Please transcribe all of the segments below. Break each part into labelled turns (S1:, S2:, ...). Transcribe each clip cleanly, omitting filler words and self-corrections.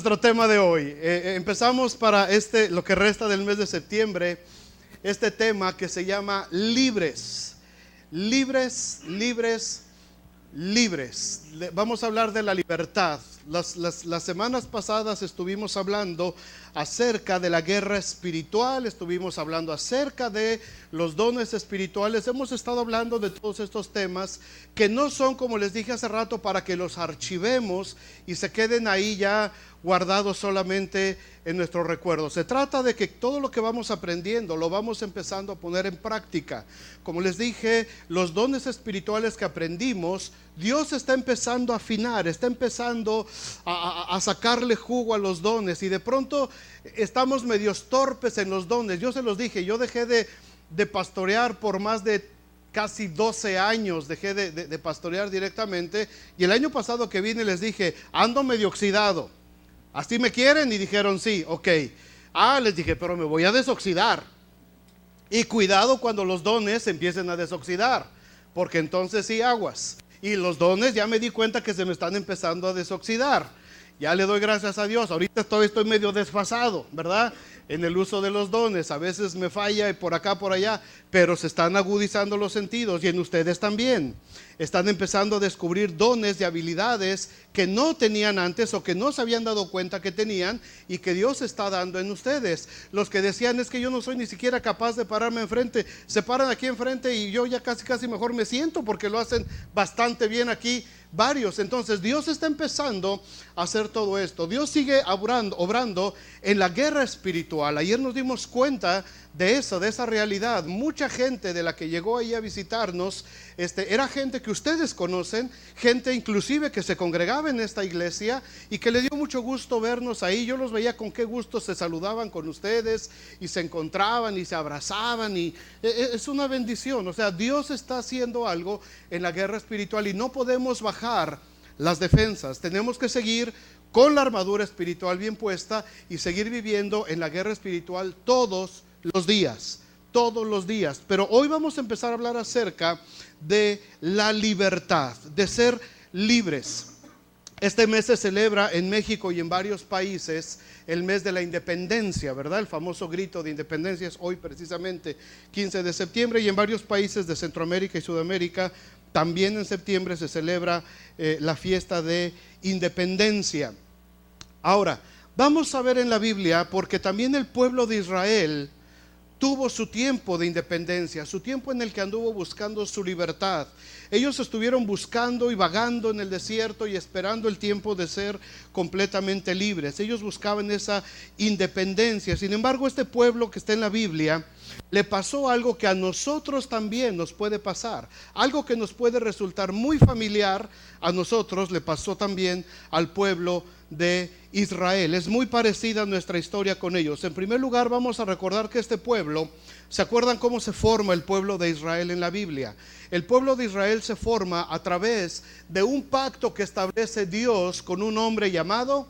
S1: Nuestro tema de hoy. Empezamos para lo que resta del mes de septiembre, este tema que se llama libres. Libres, libres, libres. Vamos a hablar de la libertad. Las semanas pasadas estuvimos hablando acerca de la guerra espiritual, estuvimos hablando acerca de los dones espirituales. Hemos estado hablando de todos estos temas que no son, como les dije hace rato, para que los archivemos y se queden ahí ya guardados solamente en nuestros recuerdos. Se trata de que todo lo que vamos aprendiendo lo vamos empezando a poner en práctica. Como les dije, los dones espirituales que aprendimos, Dios está empezando a afinar, está empezando a sacarle jugo a los dones, y de pronto estamos medios torpes en los dones. Yo se los dije, yo dejé de pastorear por más de casi 12 años, dejé de pastorear directamente, y el año pasado que vine les dije, ando medio oxidado. ¿Así me quieren? Y dijeron sí, ok. Les dije, pero me voy a desoxidar. Y cuidado cuando los dones se empiecen a desoxidar, porque entonces sí aguas. Y los dones ya me di cuenta que se me están empezando a desoxidar. Ya le doy gracias a Dios. Ahorita todavía estoy medio desfasado, ¿verdad? En el uso de los dones. A veces me falla y por acá, por allá, pero se están agudizando los sentidos, y en ustedes también. Están empezando a descubrir dones y habilidades que no tenían antes o que no se habían dado cuenta que tenían, y que Dios está dando en ustedes. Los que decían, es que yo no soy ni siquiera capaz de pararme enfrente, se paran aquí enfrente y yo ya casi mejor me siento, porque lo hacen bastante bien aquí varios. Entonces Dios está empezando a hacer todo esto. Dios sigue obrando en la guerra espiritual. Ayer nos dimos cuenta de esa realidad. Mucha gente de la que llegó ahí a visitarnos era gente que ustedes conocen, gente inclusive que se congregaba en esta iglesia y que le dio mucho gusto vernos ahí. Yo los veía con qué gusto se saludaban con ustedes y se encontraban y se abrazaban, y es una bendición. O sea, Dios está haciendo algo en la guerra espiritual y no podemos bajar las defensas. Tenemos que seguir con la armadura espiritual bien puesta y seguir viviendo en la guerra espiritual todos los días. Pero hoy vamos a empezar a hablar acerca de la libertad, de ser libres. Este mes se celebra en México y en varios países el mes de la independencia, ¿verdad? El famoso grito de independencia es hoy, precisamente 15 de septiembre, y en varios países de Centroamérica y Sudamérica también en septiembre se celebra la fiesta de independencia. Ahora, vamos a ver en la Biblia, porque también el pueblo de Israel tuvo su tiempo de independencia, su tiempo en el que anduvo buscando su libertad. Ellos estuvieron buscando y vagando en el desierto y esperando el tiempo de ser completamente libres. Ellos buscaban esa independencia. Sin embargo, este pueblo que está en la Biblia le pasó algo que a nosotros también nos puede pasar, algo que nos puede resultar muy familiar a nosotros, le pasó también al pueblo de Israel. Es muy parecida nuestra historia con ellos. En primer lugar, vamos a recordar que este pueblo, ¿se acuerdan cómo se forma el pueblo de Israel en la Biblia? El pueblo de Israel se forma a través de un pacto que establece Dios con un hombre llamado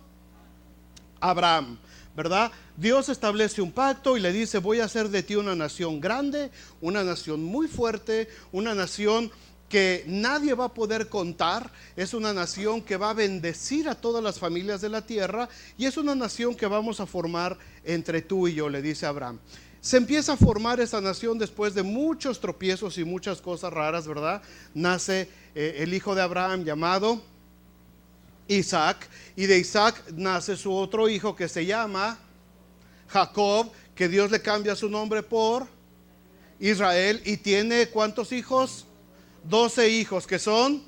S1: Abraham, ¿verdad? Dios establece un pacto y le dice, voy a hacer de ti una nación grande, una nación muy fuerte, una nación que nadie va a poder contar. Es una nación que va a bendecir a todas las familias de la tierra, y es una nación que vamos a formar entre tú y yo, le dice Abraham. Se empieza a formar esa nación después de muchos tropiezos y muchas cosas raras, ¿verdad? Nace el hijo de Abraham llamado Isaac, y de Isaac nace su otro hijo que se llama Jacob, que Dios le cambia su nombre por Israel, y tiene ¿cuántos hijos? 12 hijos, que son,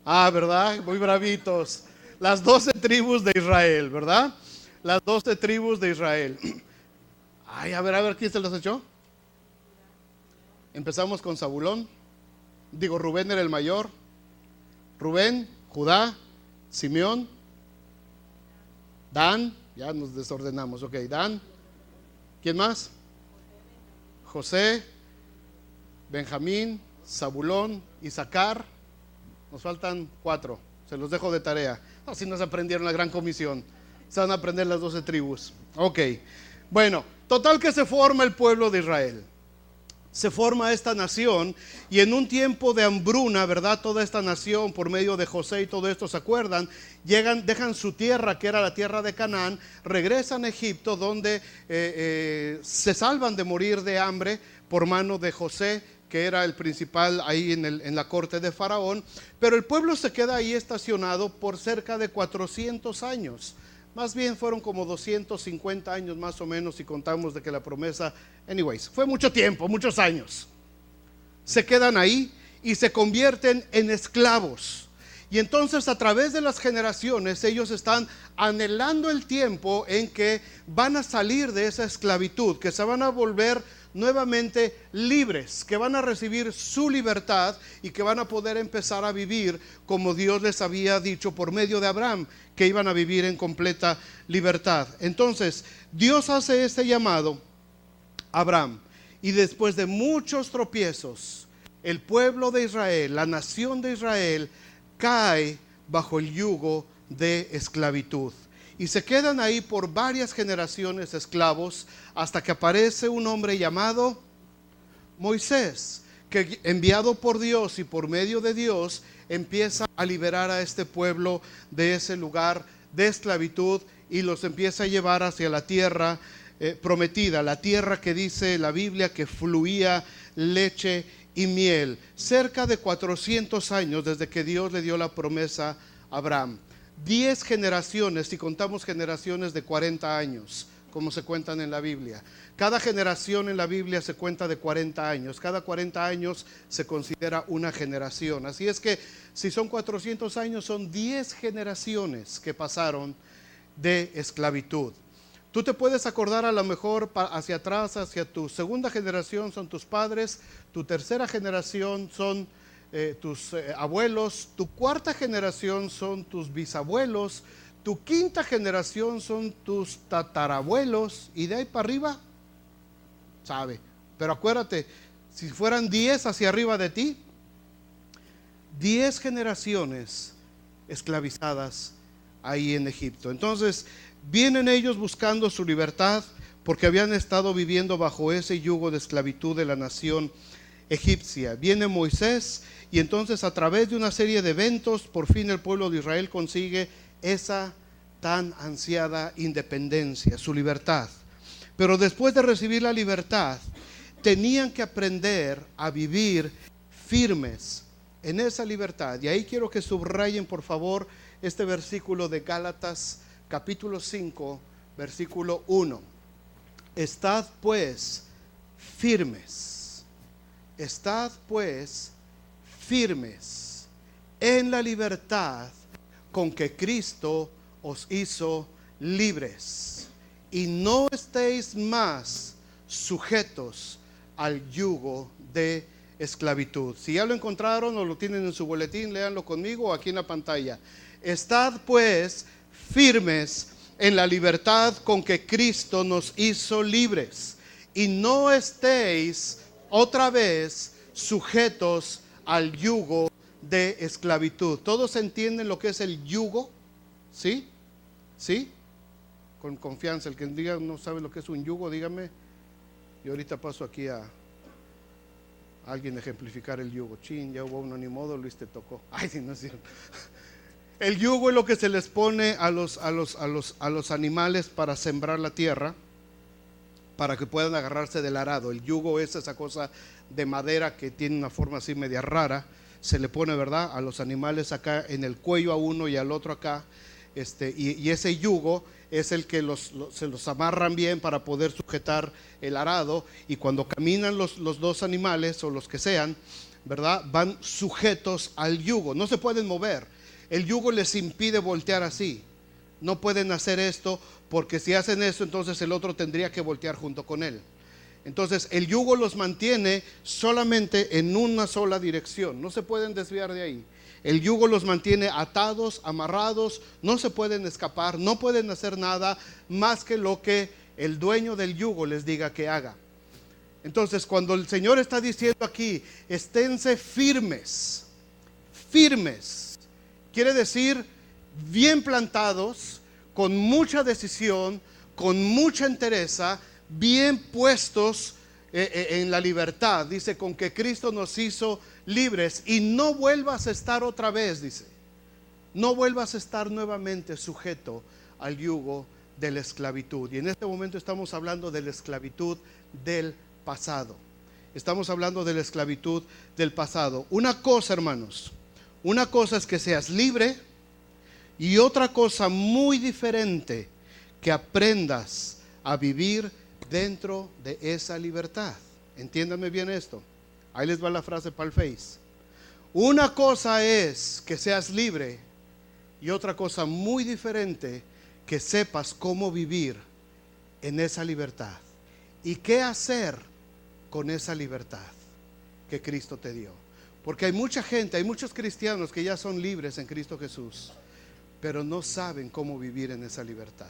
S1: ¿verdad? Muy bravitos, las 12 tribus de Israel, ¿verdad? Las 12 tribus de Israel. A ver, ¿quién se los echó? Empezamos con Zabulón. Rubén era el mayor. Rubén, Judá, Simeón, Dan, ya nos desordenamos, ok, Dan. ¿Quién más? José, Benjamín, Zabulón, Isaacar. Nos faltan 4, se los dejo de tarea. Así nos aprendieron la gran comisión. Se van a aprender las 12 tribus. Ok, bueno, total que se forma el pueblo de Israel. se forma esta nación, y en un tiempo de hambruna, ¿verdad? Toda esta nación, por medio de José y todo esto, ¿se acuerdan? Llegan, dejan su tierra, que era la tierra de Canaán, regresan a Egipto, donde se salvan de morir de hambre por mano de José, que era el principal ahí en la corte de Faraón. Pero el pueblo se queda ahí estacionado por cerca de 400 años. Más bien fueron como 250 años más o menos, si contamos de que la promesa, anyways, fue mucho tiempo, muchos años. Se quedan ahí y se convierten en esclavos. Y entonces, a través de las generaciones, ellos están anhelando el tiempo en que van a salir de esa esclavitud, que se van a volver nuevamente libres, que van a recibir su libertad y que van a poder empezar a vivir como Dios les había dicho por medio de Abraham, que iban a vivir en completa libertad. Entonces, Dios hace este llamado a Abraham, y después de muchos tropiezos, el pueblo de Israel, la nación de Israel, cae bajo el yugo de esclavitud. Y se quedan ahí por varias generaciones esclavos, hasta que aparece un hombre llamado Moisés, que enviado por Dios y por medio de Dios, empieza a liberar a este pueblo de ese lugar de esclavitud y los empieza a llevar hacia la tierra prometida, la tierra que dice la Biblia que fluía leche y miel. Cerca de 400 años desde que Dios le dio la promesa a Abraham. 10 generaciones, si contamos generaciones de 40 años, como se cuentan en la Biblia. Cada generación en la Biblia se cuenta de 40 años. Cada 40 años se considera una generación. Así es que si son 400 años, son 10 generaciones que pasaron de esclavitud. Tú te puedes acordar a lo mejor hacia atrás, hacia tu segunda generación son tus padres, tu tercera generación son tus abuelos, tu cuarta generación son tus bisabuelos, tu quinta generación son tus tatarabuelos, y de ahí para arriba, sabe. Pero acuérdate, si fueran 10 hacia arriba de ti, 10 generaciones esclavizadas ahí en Egipto. Entonces, vienen ellos buscando su libertad porque habían estado viviendo bajo ese yugo de esclavitud de la nación egipcia. Viene Moisés y entonces, a través de una serie de eventos, por fin el pueblo de Israel consigue esa tan ansiada independencia, su libertad. Pero después de recibir la libertad, tenían que aprender a vivir firmes en esa libertad. Y ahí quiero que subrayen, por favor, este versículo de Gálatas capítulo 5, versículo 1. Estad pues firmes, en la libertad con que Cristo os hizo libres, y no estéis más sujetos al yugo de esclavitud. Si ya lo encontraron o lo tienen en su boletín, léanlo conmigo o aquí en la pantalla. Estad pues firmes en la libertad con que Cristo nos hizo libres, y no estéis otra vez sujetos al yugo de esclavitud. ¿Todos entienden lo que es el yugo? ¿Sí? ¿Sí? Con confianza. El que diga no sabe lo que es un yugo, dígame. Y ahorita paso aquí a alguien a ejemplificar el yugo. Chin, ya hubo uno, ni modo, Luis, te tocó. Ay, sí, no es cierto. El yugo es lo que se les pone a los animales para sembrar la tierra, para que puedan agarrarse del arado. El yugo es esa cosa de madera que tiene una forma así media rara. Se le pone, ¿verdad?, a los animales acá en el cuello a uno y al otro acá. Y ese yugo es el que se los amarran bien para poder sujetar el arado. Y cuando caminan los dos animales o los que sean, ¿verdad?, van sujetos al yugo. No se pueden mover. El yugo les impide voltear así. No pueden hacer esto, porque si hacen eso, entonces el otro tendría que voltear junto con él. Entonces el yugo los mantiene solamente en una sola dirección. No se pueden desviar de ahí. El yugo los mantiene atados, amarrados. No se pueden escapar. No pueden hacer nada más que lo que el dueño del yugo les diga que haga. Entonces, cuando el Señor está diciendo aquí, esténse firmes, quiere decir bien plantados, con mucha decisión, con mucha entereza, bien puestos en la libertad. Dice, con que Cristo nos hizo libres y no vuelvas a estar otra vez, dice. No vuelvas a estar nuevamente sujeto al yugo de la esclavitud. Y en este momento estamos hablando de la esclavitud del pasado. Estamos hablando de la esclavitud del pasado. Una cosa, hermanos, una cosa es que seas libre y otra cosa muy diferente, que aprendas a vivir dentro de esa libertad. Entiéndanme bien esto. Ahí les va la frase para el Face. Una cosa es que seas libre y otra cosa muy diferente, que sepas cómo vivir en esa libertad y qué hacer con esa libertad que Cristo te dio. Porque hay mucha gente, hay muchos cristianos que ya son libres en Cristo Jesús, pero no saben cómo vivir en esa libertad.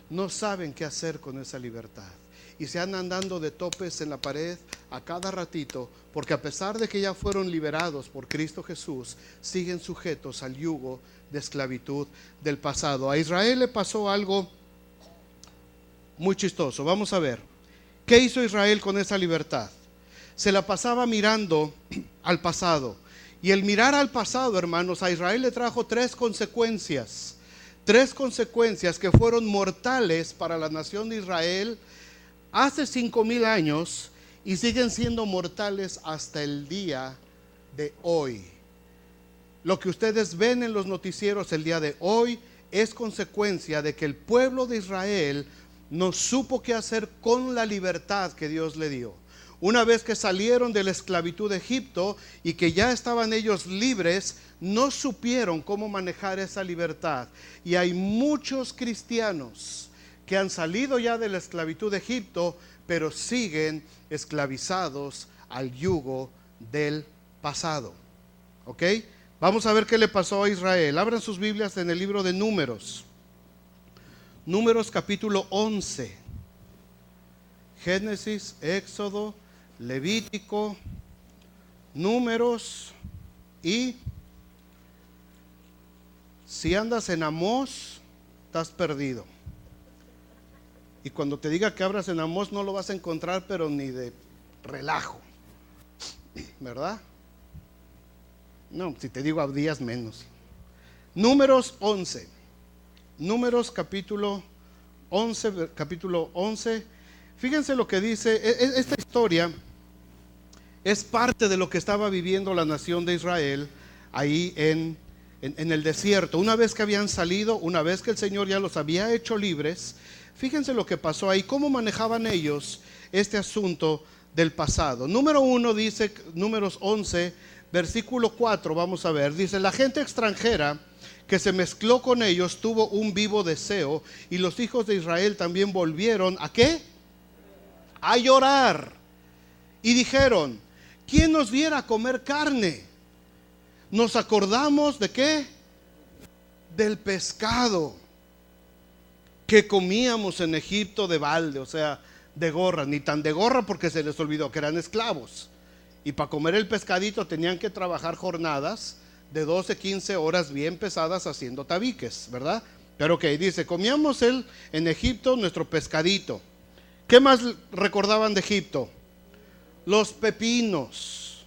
S1: No saben qué hacer con esa libertad. Y se andan dando de topes en la pared a cada ratito, porque a pesar de que ya fueron liberados por Cristo Jesús, siguen sujetos al yugo de esclavitud del pasado. A Israel le pasó algo muy chistoso. Vamos a ver. ¿Qué hizo Israel con esa libertad? Se la pasaba mirando al pasado. Y el mirar al pasado, hermanos, a Israel le trajo tres consecuencias. Tres consecuencias que fueron mortales para la nación de Israel hace 5,000 años y siguen siendo mortales hasta el día de hoy. Lo que ustedes ven en los noticieros el día de hoy es consecuencia de que el pueblo de Israel no supo qué hacer con la libertad que Dios le dio. Una vez que salieron de la esclavitud de Egipto y que ya estaban ellos libres, no supieron cómo manejar esa libertad. Y hay muchos cristianos que han salido ya de la esclavitud de Egipto, pero siguen esclavizados al yugo del pasado. ¿Ok? Vamos a ver qué le pasó a Israel. Abran sus Biblias en el libro de Números. Números capítulo 11. Génesis, Éxodo, Levítico, Números, y si andas en Amós, estás perdido. Y cuando te diga que abras en Amós, no lo vas a encontrar, pero ni de relajo, ¿verdad? No, si te digo Abdías, menos. Números 11. Números capítulo 11. Fíjense lo que dice. Esta historia es parte de lo que estaba viviendo la nación de Israel ahí en el desierto. Una vez que habían salido, una vez que el Señor ya los había hecho libres, fíjense lo que pasó ahí, cómo manejaban ellos este asunto del pasado. Número 1 dice, Números 11, versículo 4, vamos a ver, dice: la gente extranjera que se mezcló con ellos tuvo un vivo deseo, y los hijos de Israel también volvieron, ¿a qué? A llorar. Y dijeron: ¿quién nos viera comer carne? Nos acordamos ¿de qué? Del pescado que comíamos en Egipto de balde, o sea, de gorra. Ni tan de gorra porque se les olvidó que eran esclavos. Y para comer el pescadito tenían que trabajar jornadas de 12, 15 horas bien pesadas haciendo tabiques, ¿verdad? Pero que dice, comíamos en Egipto nuestro pescadito. ¿Qué más recordaban de Egipto? Los pepinos,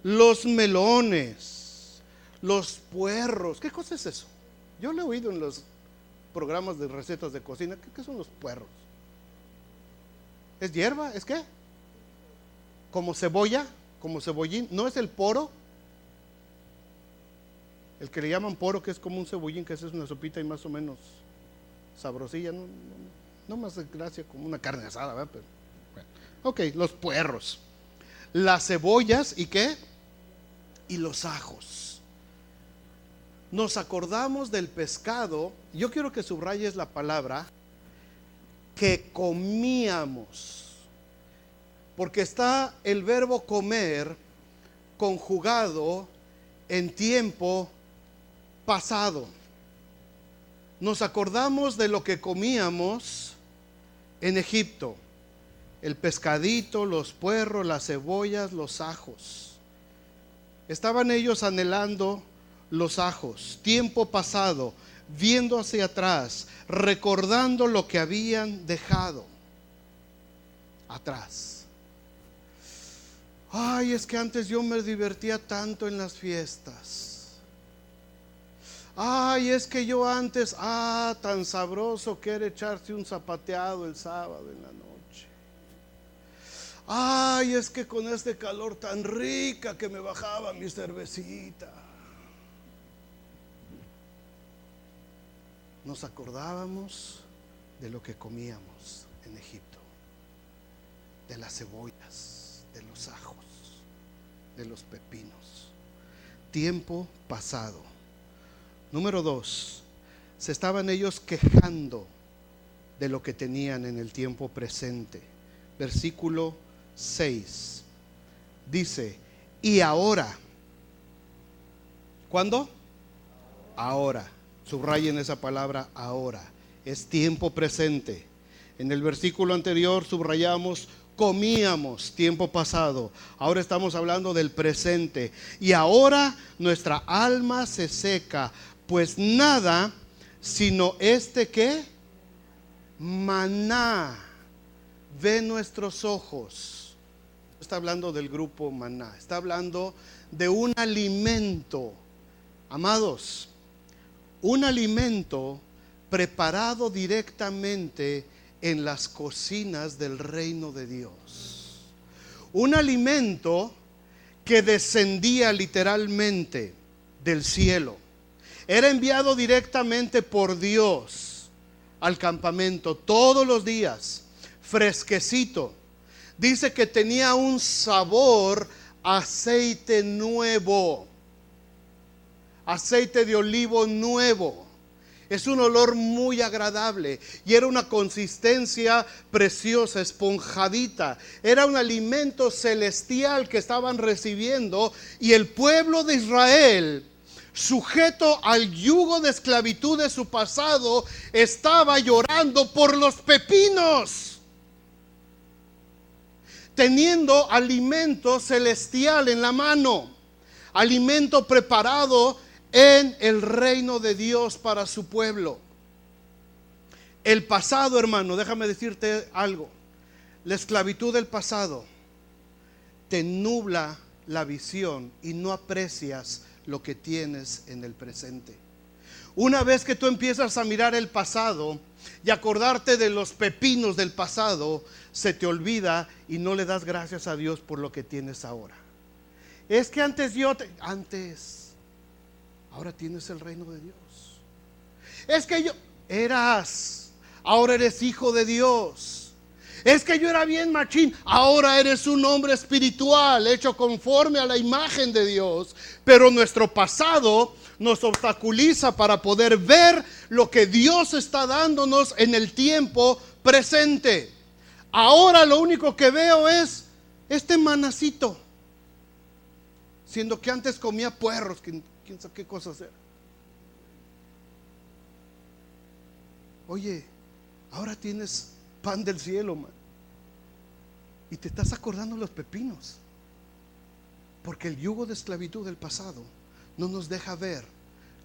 S1: los melones, los puerros. ¿Qué cosa es eso? Yo lo he oído en los programas de recetas de cocina. ¿Qué son los puerros? ¿Es hierba? ¿Es qué? Como cebolla, como cebollín. ¿No es el poro? El que le llaman poro, que es como un cebollín, que es una sopita y más o menos sabrosilla, no más de gracia, como una carne asada, ¿verdad? Pero, bueno. Ok, los puerros, las cebollas, ¿y qué? Y los ajos. Nos acordamos del pescado. Yo quiero que subrayes la palabra que comíamos, porque está el verbo comer conjugado en tiempo pasado. Nos acordamos de lo que comíamos en Egipto: el pescadito, los puerros, las cebollas, los ajos. Estaban ellos anhelando los ajos, tiempo pasado, viendo hacia atrás, recordando lo que habían dejado atrás. Ay, es que antes yo me divertía tanto en las fiestas. Ay, es que yo antes, tan sabroso que era echarse un zapateado el sábado en la noche. Ay, es que con este calor tan rica que me bajaba mi cervecita. Nos acordábamos de lo que comíamos en Egipto, de las cebollas, de los ajos, de los pepinos. Tiempo pasado. Número 2, se estaban ellos quejando de lo que tenían en el tiempo presente. Versículo 6 dice: y ahora. ¿Cuándo? Ahora. Subrayen esa palabra, ahora. Es tiempo presente. En el versículo anterior subrayamos comíamos, tiempo pasado. Ahora estamos hablando del presente. Y ahora nuestra alma se seca, pues nada sino ¿qué? Maná ve nuestros ojos. Está hablando del grupo maná, está hablando de un alimento, amados, un alimento preparado directamente en las cocinas del reino de Dios. Un alimento que descendía literalmente del cielo. Era enviado directamente por Dios al campamento todos los días, fresquecito. Dice que tenía un sabor a aceite nuevo, aceite de olivo nuevo. Es un olor muy agradable y era una consistencia preciosa, esponjadita. Era un alimento celestial que estaban recibiendo, y el pueblo de Israel, sujeto al yugo de esclavitud de su pasado, estaba llorando por los pepinos, teniendo alimento celestial en la mano, alimento preparado en el reino de Dios para su pueblo. El pasado, hermano, déjame decirte algo. La esclavitud del pasado te nubla la visión y no aprecias lo que tienes en el presente. Una vez que tú empiezas a mirar el pasado y acordarte de los pepinos del pasado, se te olvida y no le das gracias a Dios por lo que tienes ahora. Es que antes ahora tienes el reino de Dios. Es que ahora eres hijo de Dios. Es que yo era bien machín, ahora eres un hombre espiritual, hecho conforme a la imagen de Dios. Pero nuestro pasado nos obstaculiza para poder ver lo que Dios está dándonos en el tiempo presente. Ahora lo único que veo es este manacito, siendo que antes comía puerros, quién sabe qué cosas eran. Oye, ahora tienes pan del cielo, man, y te estás acordando los pepinos, porque el yugo de esclavitud del pasado no nos deja ver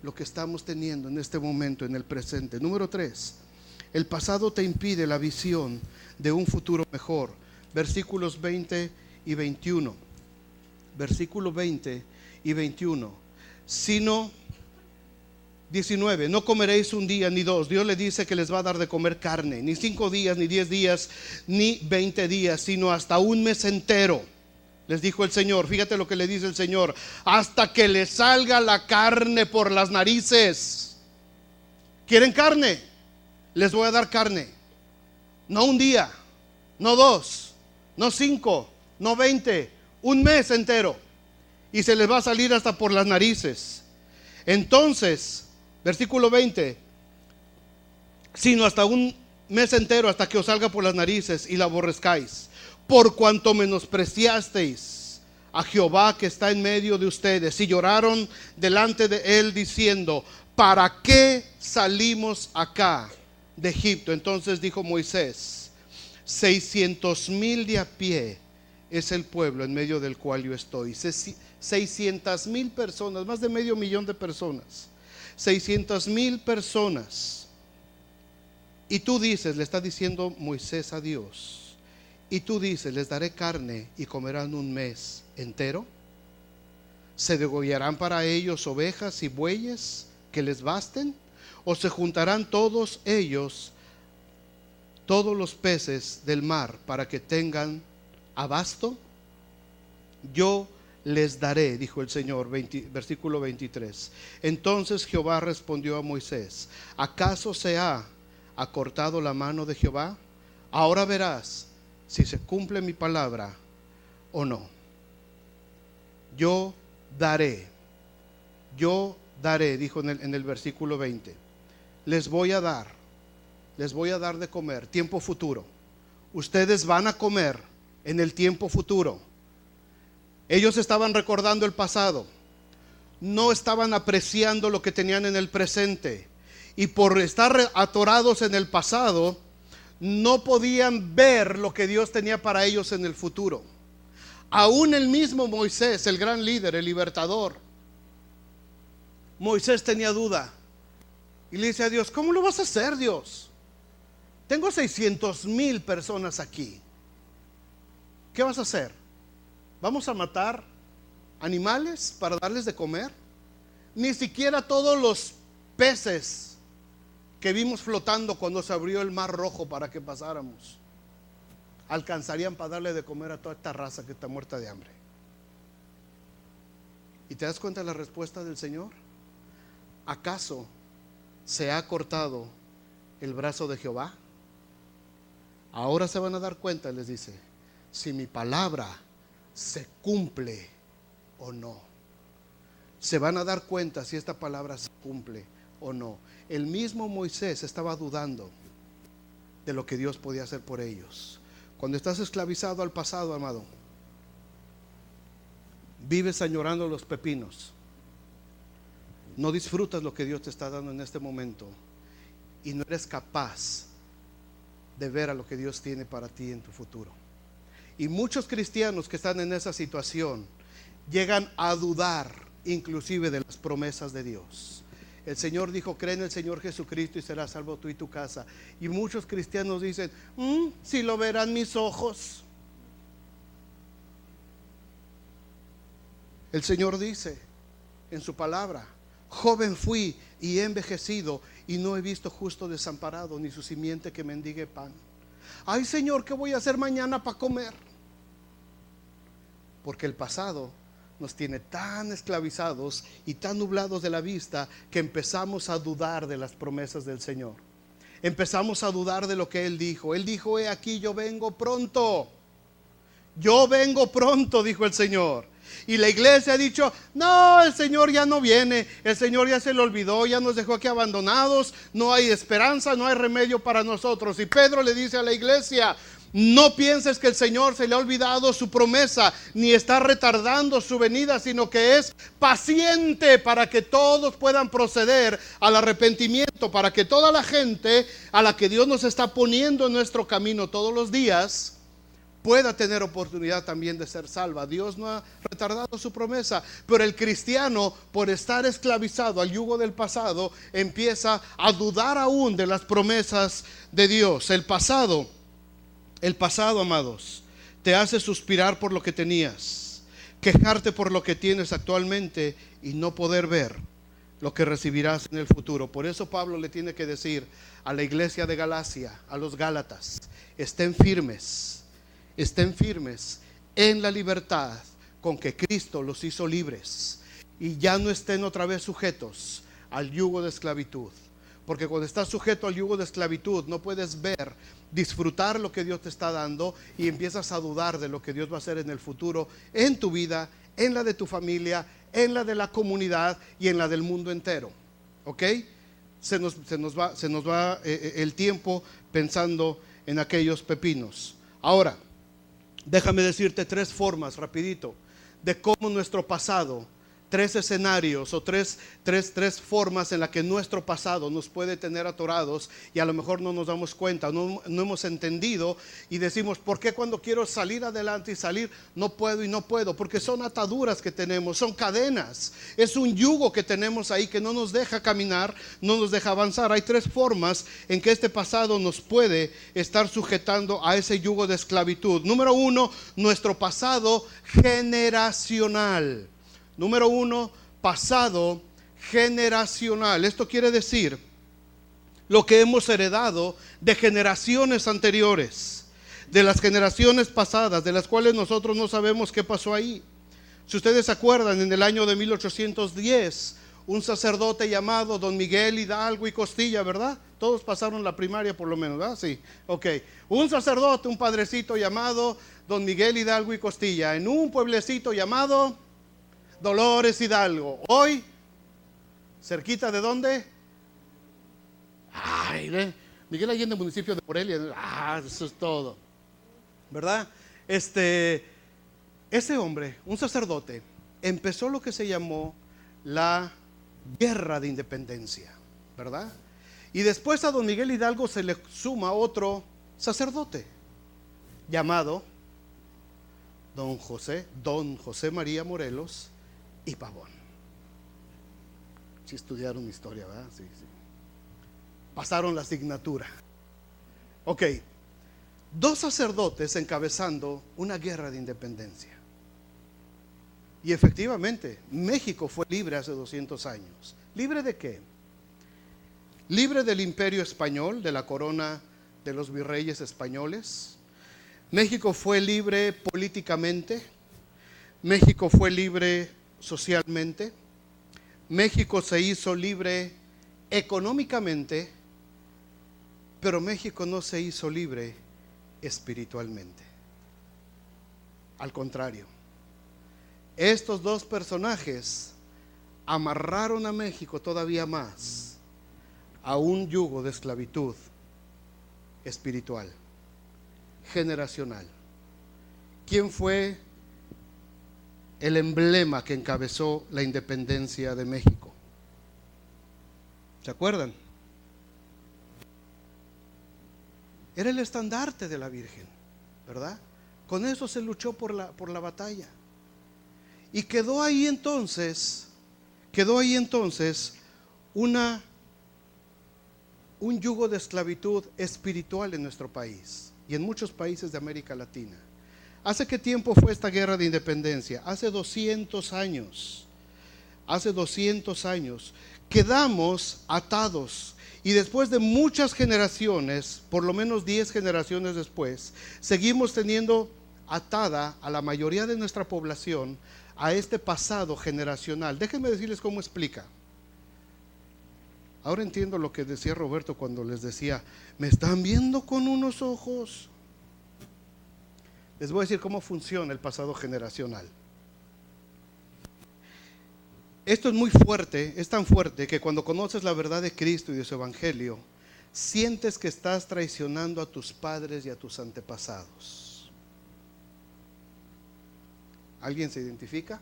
S1: lo que estamos teniendo en este momento, en el presente. Número 3, el pasado te impide la visión de un futuro mejor. Versículos 20 y 21. Versículo 20 y 21. Sino 19, no comeréis un día ni dos. Dios le dice que les va a dar de comer carne, ni 5 días, ni 10 días, ni 20 días, sino hasta un mes entero. Les dijo el Señor. Fíjate lo que le dice el Señor: hasta que les salga la carne por las narices. ¿Quieren carne? Les voy a dar carne. No un día, no 2, no 5, no 20, un mes entero. Y se les va a salir hasta por las narices. Entonces, versículo 20, sino hasta un mes entero, hasta que os salga por las narices y la aborrezcáis, por cuanto menospreciasteis a Jehová que está en medio de ustedes, y lloraron delante de él diciendo: ¿para qué salimos acá de Egipto? Entonces dijo Moisés: 600,000 de a pie es el pueblo en medio del cual yo estoy. 600,000 personas, más de 500,000 de personas. 600,000 personas. Y tú dices, le está diciendo Moisés a Dios, Y tú dices, les daré carne y comerán un mes entero. ¿Se degollarán para ellos ovejas y bueyes que les basten? ¿O se juntarán todos ellos, todos los peces del mar, para que tengan abasto? Yo les daré, dijo el Señor, versículo 23. Entonces Jehová respondió a Moisés: ¿acaso se ha acortado la mano de Jehová? Ahora verás si se cumple mi palabra o no. Yo daré, dijo en el versículo 20. Les voy a dar de comer, tiempo futuro. Ustedes van a comer en el tiempo futuro. Ellos estaban recordando el pasado, no estaban apreciando lo que tenían en el presente, y por estar atorados en el pasado, no podían ver lo que Dios tenía para ellos en el futuro. Aún el mismo Moisés, el gran líder, el libertador, Moisés tenía duda y le dice a Dios: ¿cómo lo vas a hacer, Dios? Tengo 600,000 personas aquí. ¿Qué vas a hacer? ¿Vamos a matar animales para darles de comer? Ni siquiera todos los peces que vimos flotando cuando se abrió el mar rojo para que pasáramos alcanzarían para darle de comer a toda esta raza que está muerta de hambre. ¿Y te das cuenta de la respuesta del Señor? ¿Acaso se ha cortado el brazo de Jehová? Ahora se van a dar cuenta, les dice, si mi palabra se cumple o no. Se van a dar cuenta si esta palabra se cumple o no. El mismo Moisés estaba dudando de lo que Dios podía hacer por ellos. Cuando estás esclavizado al pasado, amado, vives añorando los pepinos, no disfrutas lo que Dios te está dando en este momento y no eres capaz de ver a lo que Dios tiene para ti en tu futuro. Y muchos cristianos que están en esa situación llegan a dudar inclusive de las promesas de Dios. El Señor dijo: cree en el Señor Jesucristo y serás salvo tú y tu casa. Y muchos cristianos dicen: si lo verán mis ojos. El Señor dice en su palabra: joven fui y he envejecido y no he visto justo desamparado, ni su simiente que mendigue pan. Ay, Señor, ¿qué voy a hacer mañana para comer? Porque el pasado nos tiene tan esclavizados y tan nublados de la vista que empezamos a dudar de las promesas del Señor. Empezamos a dudar de lo que Él dijo. Él dijo: he aquí, yo vengo pronto. Yo vengo pronto, dijo el Señor. Y la iglesia ha dicho: no, el Señor ya no viene, el Señor ya se le olvidó, ya nos dejó aquí abandonados, no hay esperanza, no hay remedio para nosotros. Y Pedro le dice a la iglesia: no pienses que el Señor se le ha olvidado su promesa, ni está retardando su venida, sino que es paciente para que todos puedan proceder al arrepentimiento, para que toda la gente a la que Dios nos está poniendo en nuestro camino todos los días pueda tener oportunidad también de ser salva. Dios no ha retardado su promesa, pero el cristiano, por estar esclavizado al yugo del pasado, empieza a dudar aún de las promesas de Dios. El pasado, amados, te hace suspirar por lo que tenías, quejarte por lo que tienes actualmente y no poder ver lo que recibirás en el futuro. Por eso Pablo le tiene que decir a la iglesia de Galacia, a los Gálatas: estén firmes en la libertad con que Cristo los hizo libres, y ya no estén otra vez sujetos al yugo de esclavitud. Porque cuando estás sujeto al yugo de esclavitud, no puedes ver, disfrutar lo que Dios te está dando, y empiezas a dudar de lo que Dios va a hacer en el futuro, en tu vida, en la de tu familia, en la de la comunidad y en la del mundo entero. ¿Ok? Se nos va el tiempo pensando en aquellos pepinos. Ahora, déjame decirte 3 formas rapidito de cómo nuestro pasado tres escenarios o tres formas en las que nuestro pasado nos puede tener atorados y a lo mejor no nos damos cuenta, no hemos entendido y decimos, ¿por qué cuando quiero salir adelante y salir no puedo y no puedo? Porque son ataduras que tenemos, son cadenas, es un yugo que tenemos ahí que no nos deja caminar, no nos deja avanzar. Hay tres formas en que este pasado nos puede estar sujetando a ese yugo de esclavitud. Número uno, nuestro pasado generacional. Número uno, pasado generacional. Esto quiere decir lo que hemos heredado de generaciones anteriores, de las generaciones pasadas, de las cuales nosotros no sabemos qué pasó ahí. Si ustedes se acuerdan, en el año de 1810, un sacerdote llamado Don Miguel Hidalgo y Costilla, ¿verdad? Todos pasaron la primaria por lo menos, ¿verdad? Sí, ok. Un sacerdote, un padrecito llamado Don Miguel Hidalgo y Costilla, en un pueblecito llamado Dolores Hidalgo. Hoy, cerquita de ¿dónde? Ay, Miguel Allende, municipio de Morelia. Eso es todo, ¿verdad? Ese hombre, un sacerdote, empezó lo que se llamó la Guerra de Independencia, ¿verdad? Y después a Don Miguel Hidalgo se le suma otro sacerdote llamado Don José María Morelos y Pavón. Si estudiaron historia, ¿verdad? Sí. Pasaron la asignatura. Ok, dos sacerdotes encabezando una guerra de independencia. Y efectivamente, México fue libre hace 200 años. ¿Libre de qué? Libre del imperio español, de la corona de los virreyes españoles. México fue libre políticamente. México fue libre socialmente. México se hizo libre económicamente, pero México no se hizo libre espiritualmente. Al contrario, estos dos personajes amarraron a México todavía más a un yugo de esclavitud espiritual, generacional. ¿Quién fue el emblema que encabezó la independencia de México? ¿Se acuerdan? Era el estandarte de la Virgen, ¿verdad? Con eso se luchó por la batalla. Y quedó ahí entonces un yugo de esclavitud espiritual en nuestro país y en muchos países de América Latina. ¿Hace qué tiempo fue esta guerra de independencia? Hace 200 años. Hace 200 años. Quedamos atados. Y después de muchas generaciones, por lo menos 10 generaciones después, seguimos teniendo atada a la mayoría de nuestra población a este pasado generacional. Déjenme decirles cómo explica. Ahora entiendo lo que decía Roberto cuando les decía, me están viendo con unos ojos. Les voy a decir cómo funciona el pasado generacional. Esto es muy fuerte, es tan fuerte que cuando conoces la verdad de Cristo y de su evangelio, sientes que estás traicionando a tus padres y a tus antepasados. ¿Alguien se identifica?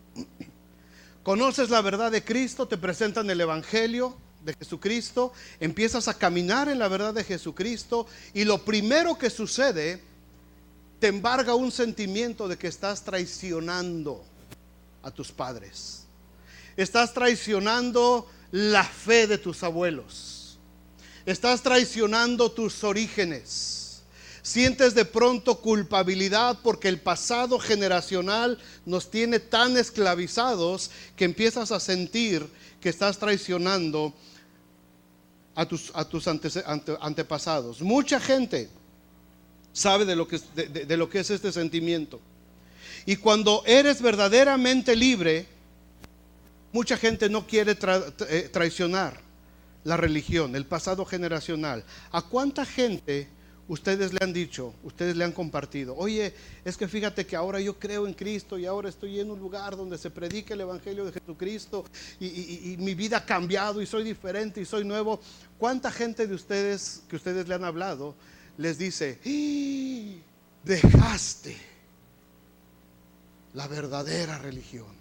S1: Conoces la verdad de Cristo, te presentan el evangelio de Jesucristo, empiezas a caminar en la verdad de Jesucristo y lo primero que sucede, te embarga un sentimiento de que estás traicionando a tus padres. Estás traicionando la fe de tus abuelos. Estás traicionando tus orígenes. Sientes de pronto culpabilidad porque el pasado generacional nos tiene tan esclavizados que empiezas a sentir que estás traicionando a tus antepasados. Mucha gente sabe de lo que es este sentimiento. Y cuando eres verdaderamente libre, mucha gente no quiere traicionar la religión, el pasado generacional. ¿A cuánta gente ustedes le han dicho, ustedes le han compartido? Oye, es que fíjate que ahora yo creo en Cristo y ahora estoy en un lugar donde se predica el evangelio de Jesucristo y mi vida ha cambiado y soy diferente y soy nuevo. ¿Cuánta gente de ustedes que ustedes le han hablado les dice, dejaste la verdadera religión?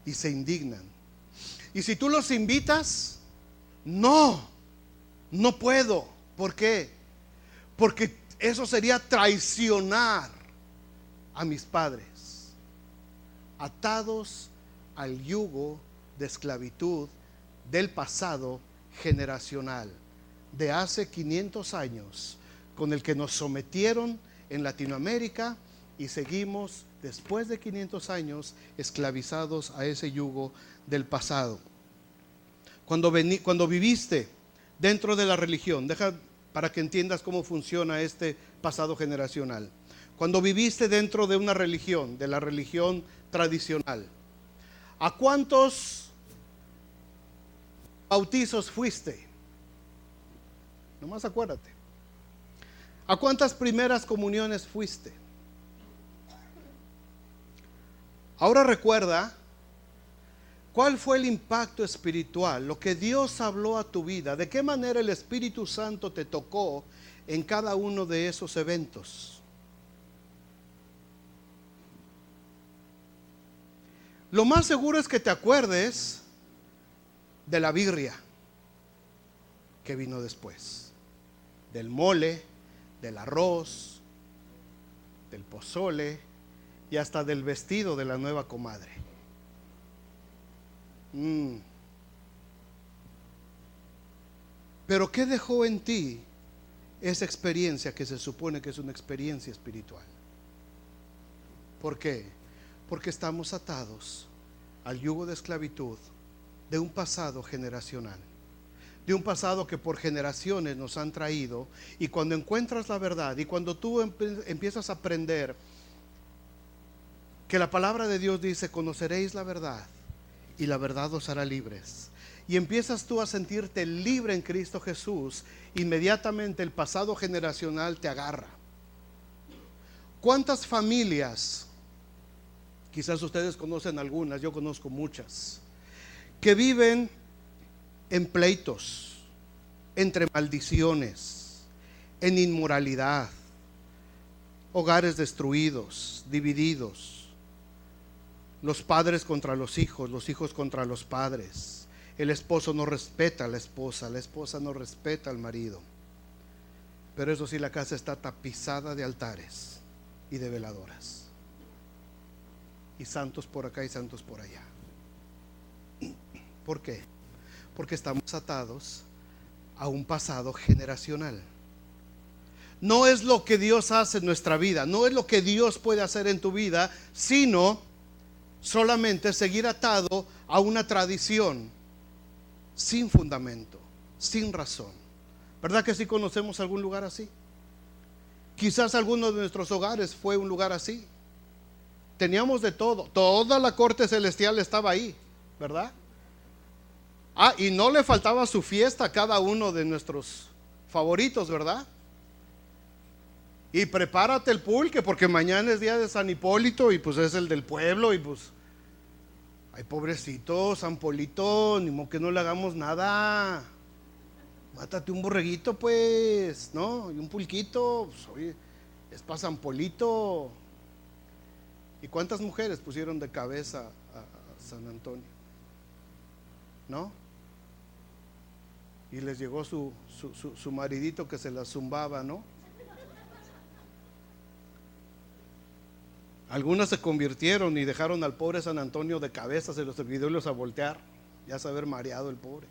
S1: y se indignan. Y si tú los invitas, no puedo. ¿Por qué? Porque eso sería traicionar a mis padres, atados al yugo de esclavitud del pasado generacional, de hace 500 años, con el que nos sometieron en Latinoamérica, y seguimos después de 500 años esclavizados a ese yugo del pasado. Cuando viviste dentro de la religión, deja para que entiendas cómo funciona este pasado generacional. Cuando viviste dentro de una religión, de la religión tradicional, ¿a cuántos bautizos fuiste? Nomás acuérdate. ¿A cuántas primeras comuniones fuiste? Ahora recuerda cuál fue el impacto espiritual, lo que Dios habló a tu vida, de qué manera el Espíritu Santo te tocó en cada uno de esos eventos. Lo más seguro es que te acuerdes de la birria que vino después, del mole, del arroz, del pozole y hasta del vestido de la nueva comadre. Pero ¿qué dejó en ti esa experiencia que se supone que es una experiencia espiritual? ¿Por qué? Porque estamos atados al yugo de esclavitud de un pasado generacional, de un pasado que por generaciones nos han traído. Y cuando encuentras la verdad y cuando tú empiezas a aprender que la palabra de Dios dice: conoceréis la verdad y la verdad os hará libres, y empiezas tú a sentirte libre en Cristo Jesús, inmediatamente el pasado generacional te agarra. ¿Cuántas familias, quizás ustedes conocen algunas, yo conozco muchas, que viven en pleitos, entre maldiciones, en inmoralidad, hogares destruidos, divididos, los padres contra los hijos contra los padres, el esposo no respeta a la esposa no respeta al marido? Pero eso sí, la casa está tapizada de altares y de veladoras, y santos por acá y santos por allá. ¿Por qué? Porque estamos atados a un pasado generacional. No es lo que Dios hace en nuestra vida, no es lo que Dios puede hacer en tu vida, sino solamente seguir atado a una tradición sin fundamento, sin razón. ¿Verdad que sí conocemos algún lugar así? Quizás alguno de nuestros hogares fue un lugar así. Teníamos de todo, toda la corte celestial estaba ahí, ¿verdad? Y no le faltaba su fiesta a cada uno de nuestros favoritos, ¿verdad? Y prepárate el pulque, porque mañana es día de San Hipólito y pues es el del pueblo, y pues, ay, pobrecito San Polito, ni modo que no le hagamos nada. Mátate un borreguito, pues, ¿no? Y un pulquito, pues, oye, es para San Polito. ¿Y cuántas mujeres pusieron de cabeza a San Antonio? ¿No? Y les llegó su maridito que se la zumbaba, ¿no? Algunas se convirtieron y dejaron al pobre San Antonio de cabeza, se los olvidó a voltear, ya se haber mareado el pobre.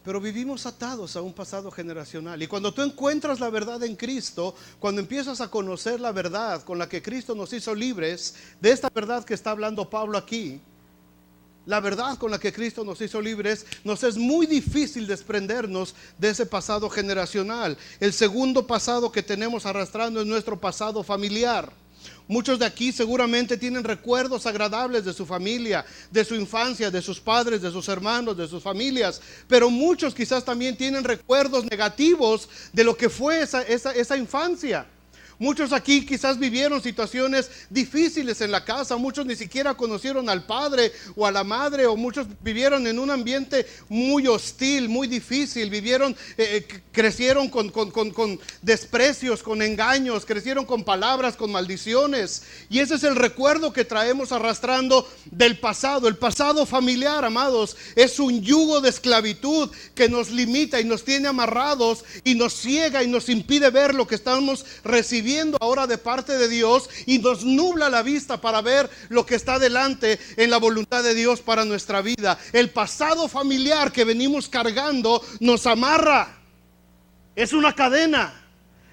S1: Pero vivimos atados a un pasado generacional. Y cuando tú encuentras la verdad en Cristo, cuando empiezas a conocer la verdad con la que Cristo nos hizo libres, de esta verdad que está hablando Pablo aquí, la verdad con la que Cristo nos hizo libres, nos es muy difícil desprendernos de ese pasado generacional. El segundo pasado que tenemos arrastrando es nuestro pasado familiar. Muchos de aquí seguramente tienen recuerdos agradables de su familia, de su infancia, de sus padres, de sus hermanos, de sus familias. Pero muchos quizás también tienen recuerdos negativos de lo que fue esa infancia. Muchos aquí quizás vivieron situaciones difíciles en la casa, muchos ni siquiera conocieron al padre o a la madre, o muchos vivieron en un ambiente muy hostil, muy difícil, crecieron con desprecios, con engaños, crecieron con palabras, con maldiciones, y ese es el recuerdo que traemos arrastrando del pasado. El pasado familiar, amados, es un yugo de esclavitud que nos limita y nos tiene amarrados y nos ciega y nos impide ver lo que estamos recibiendo ahora de parte de Dios, y nos nubla la vista para ver lo que está delante en la voluntad de Dios para nuestra vida. El pasado familiar que venimos cargando nos amarra. Es una cadena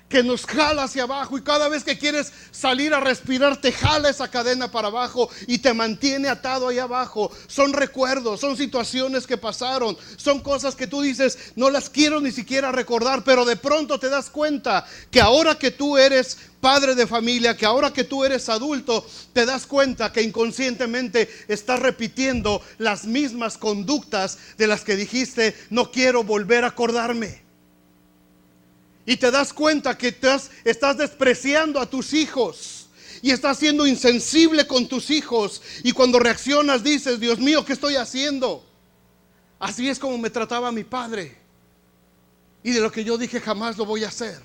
S1: que nos jala hacia abajo, y cada vez que quieres salir a respirar te jala esa cadena para abajo y te mantiene atado ahí abajo. Son recuerdos, son situaciones que pasaron, son cosas que tú dices, no las quiero ni siquiera recordar, pero de pronto te das cuenta que ahora que tú eres padre de familia, que ahora que tú eres adulto, te das cuenta que inconscientemente estás repitiendo las mismas conductas de las que dijiste, no quiero volver a acordarme. Y te das cuenta que estás despreciando a tus hijos y estás siendo insensible con tus hijos, y cuando reaccionas dices, Dios mío, ¿qué estoy haciendo? Así es como me trataba mi padre, y de lo que yo dije jamás lo voy a hacer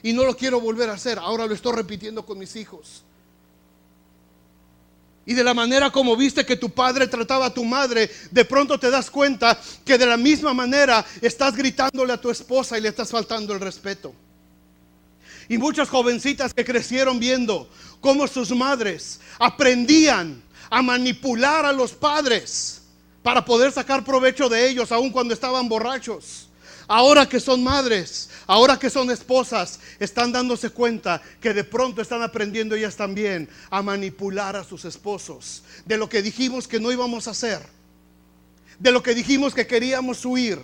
S1: y no lo quiero volver a hacer, ahora lo estoy repitiendo con mis hijos. Y de la manera como viste que tu padre trataba a tu madre, de pronto te das cuenta que de la misma manera estás gritándole a tu esposa y le estás faltando el respeto. Y muchas jovencitas que crecieron viendo cómo sus madres aprendían a manipular a los padres para poder sacar provecho de ellos, aun cuando estaban borrachos. Ahora que son madres, ahora que son esposas, están dándose cuenta que de pronto están aprendiendo ellas también a manipular a sus esposos. De lo que dijimos que no íbamos a hacer, de lo que dijimos que queríamos huir,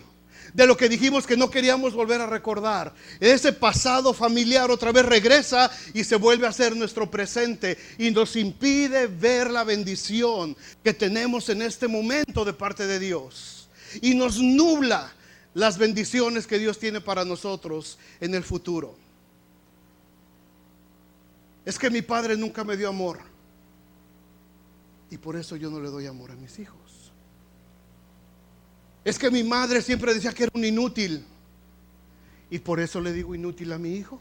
S1: de lo que dijimos que no queríamos volver a recordar. Ese pasado familiar otra vez regresa y se vuelve a ser nuestro presente, y nos impide ver la bendición que tenemos en este momento de parte de Dios, y nos nubla las bendiciones que Dios tiene para nosotros en el futuro. Es que mi padre nunca me dio amor, y por eso yo no le doy amor a mis hijos. Es que mi madre siempre decía que era un inútil, y por eso le digo inútil a mi hijo.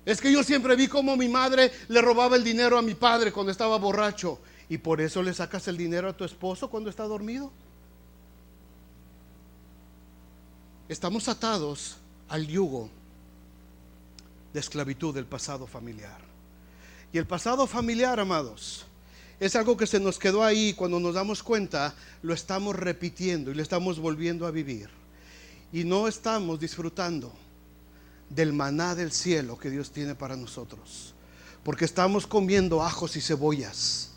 S1: Es que yo siempre vi cómo mi madre le robaba el dinero a mi padre cuando estaba borracho, y por eso le sacas el dinero a tu esposo cuando está dormido. Estamos atados al yugo de esclavitud del pasado familiar. Y el pasado familiar, amados, es algo que se nos quedó ahí. Cuando nos damos cuenta, lo estamos repitiendo y lo estamos volviendo a vivir, y no estamos disfrutando del maná del cielo que Dios tiene para nosotros, porque estamos comiendo ajos y cebollas,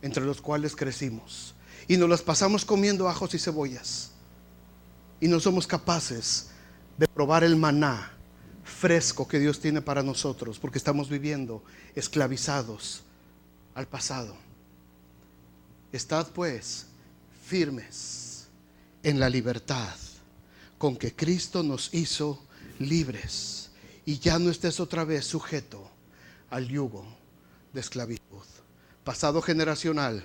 S1: entre los cuales crecimos, y nos las pasamos comiendo ajos y cebollas, y no somos capaces de probar el maná fresco que Dios tiene para nosotros, porque estamos viviendo esclavizados al pasado. Estad pues firmes en la libertad con que Cristo nos hizo libres, y ya no estés otra vez sujeto al yugo de esclavitud. Pasado generacional,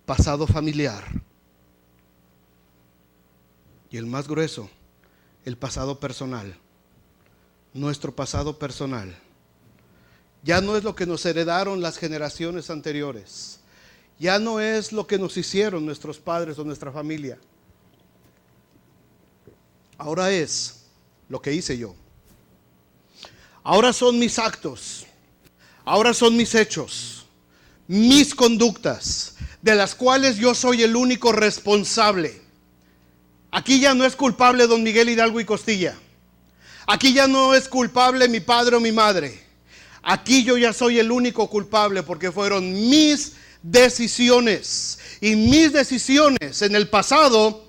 S1: pasado familiar, y el más grueso, el pasado personal. Nuestro pasado personal ya no es lo que nos heredaron las generaciones anteriores, ya no es lo que nos hicieron nuestros padres o nuestra familia. Ahora es lo que hice yo. Ahora son mis actos, ahora son mis hechos, mis conductas, de las cuales yo soy el único responsable. Aquí ya no es culpable don Miguel Hidalgo y Costilla. Aquí ya no es culpable mi padre o mi madre. Aquí yo ya soy el único culpable, porque fueron mis decisiones. Y mis decisiones en el pasado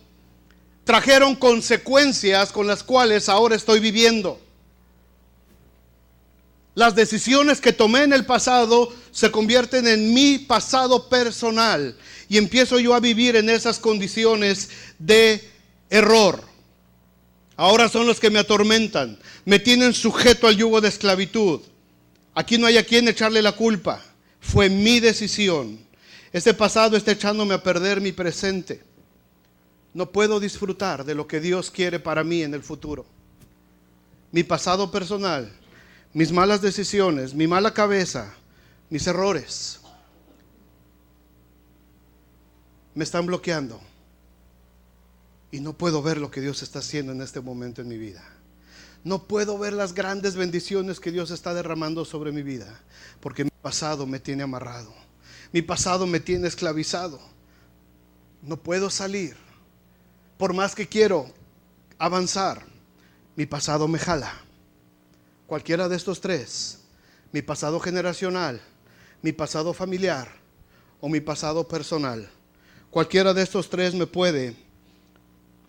S1: trajeron consecuencias con las cuales ahora estoy viviendo. Las decisiones que tomé en el pasado se convierten en mi pasado personal, y empiezo yo a vivir en esas condiciones de error. Ahora son los que me atormentan, me tienen sujeto al yugo de esclavitud. Aquí no hay a quien echarle la culpa. Fue mi decisión. Ese pasado está echándome a perder mi presente. No puedo disfrutar de lo que Dios quiere para mí en el futuro. Mi pasado personal, mis malas decisiones, mi mala cabeza, mis errores, me están bloqueando. Y no puedo ver lo que Dios está haciendo en este momento en mi vida. No puedo ver las grandes bendiciones que Dios está derramando sobre mi vida, porque mi pasado me tiene amarrado. Mi pasado me tiene esclavizado. No puedo salir. Por más que quiero avanzar, mi pasado me jala. Cualquiera de estos tres, mi pasado generacional, mi pasado familiar o mi pasado personal, cualquiera de estos tres me puede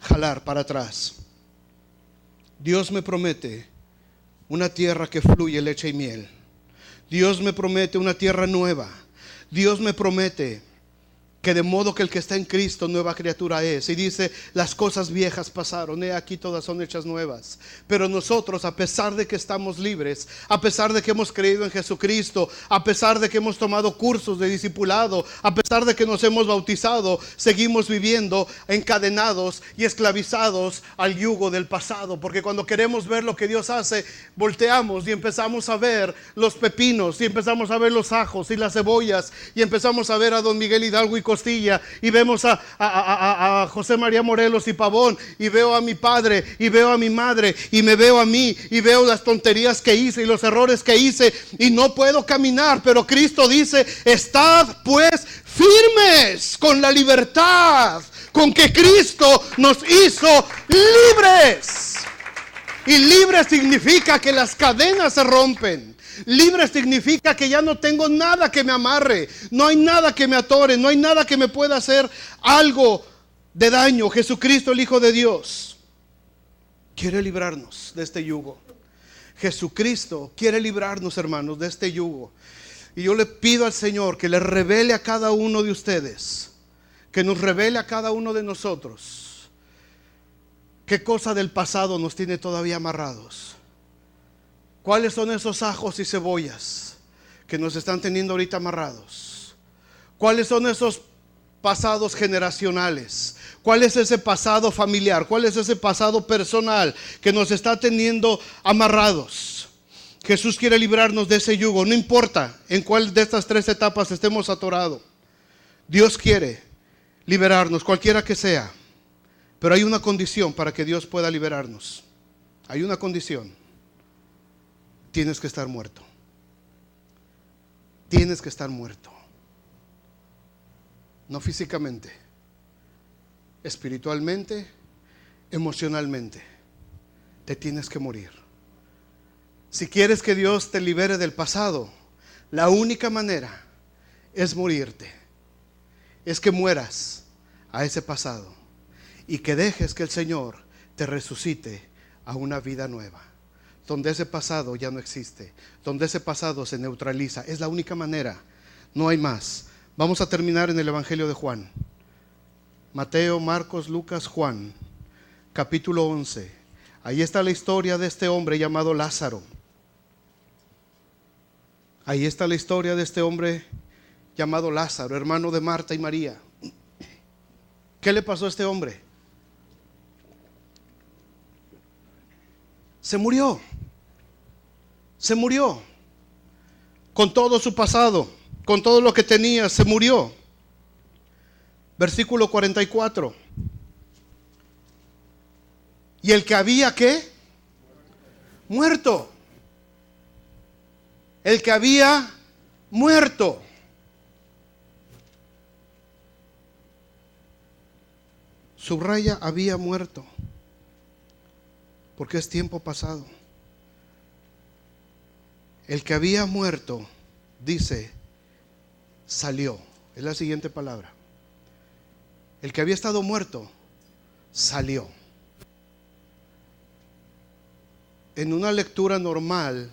S1: jalar para atrás. Dios me promete una tierra que fluye leche y miel. Dios me promete una tierra nueva. Dios me promete que de modo que el que está en Cristo nueva criatura es. Y dice, las cosas viejas pasaron, he aquí todas son hechas nuevas. Pero nosotros, a pesar de que estamos libres, a pesar de que hemos creído en Jesucristo, a pesar de que hemos tomado cursos de discipulado, a pesar de que nos hemos bautizado, seguimos viviendo encadenados y esclavizados al yugo del pasado. Porque cuando queremos ver lo que Dios hace, volteamos y empezamos a ver los pepinos, y empezamos a ver los ajos y las cebollas, y empezamos a ver a don Miguel Hidalgo y Costilla, y vemos a José María Morelos y Pavón, y veo a mi padre, y veo a mi madre, y me veo a mí, y veo las tonterías que hice y los errores que hice, y no puedo caminar. Pero Cristo dice, estad pues firmes con la libertad con que Cristo nos hizo libres. Y libre significa que las cadenas se rompen. Libre significa que ya no tengo nada que me amarre, no hay nada que me atore, no hay nada que me pueda hacer algo de daño. Jesucristo, el Hijo de Dios, quiere librarnos de este yugo. Jesucristo quiere librarnos, hermanos, de este yugo. Y yo le pido al Señor que le revele a cada uno de ustedes, que nos revele a cada uno de nosotros, qué cosa del pasado nos tiene todavía amarrados. ¿Cuáles son esos ajos y cebollas que nos están teniendo ahorita amarrados? ¿Cuáles son esos pasados generacionales? ¿Cuál es ese pasado familiar? ¿Cuál es ese pasado personal que nos está teniendo amarrados? Jesús quiere librarnos de ese yugo. No importa en cuál de estas tres etapas estemos atorados. Dios quiere liberarnos, cualquiera que sea. Pero hay una condición para que Dios pueda liberarnos. Hay una condición. Tienes que estar muerto. Tienes que estar muerto. No físicamente, espiritualmente, emocionalmente. Te tienes que morir. Si quieres que Dios te libere del pasado, la única manera es morirte. Es que mueras a ese pasado y que dejes que el Señor te resucite a una vida nueva, donde ese pasado ya no existe, donde ese pasado se neutraliza. Es la única manera, no hay más. Vamos a terminar en el Evangelio de Juan. Mateo, Marcos, Lucas, Juan, capítulo 11. Ahí está la historia de este hombre llamado Lázaro. Ahí está la historia de este hombre llamado Lázaro, hermano de Marta y María. ¿Qué le pasó a este hombre? Se murió. Se murió. Con todo su pasado, con todo lo que tenía, se murió. Versículo 44. Y el que había, ¿qué? Muerto. El que había muerto. Subraya, había muerto. Porque es tiempo pasado. El que había muerto, dice, salió. Es la siguiente palabra. El que había estado muerto, salió. En una lectura normal,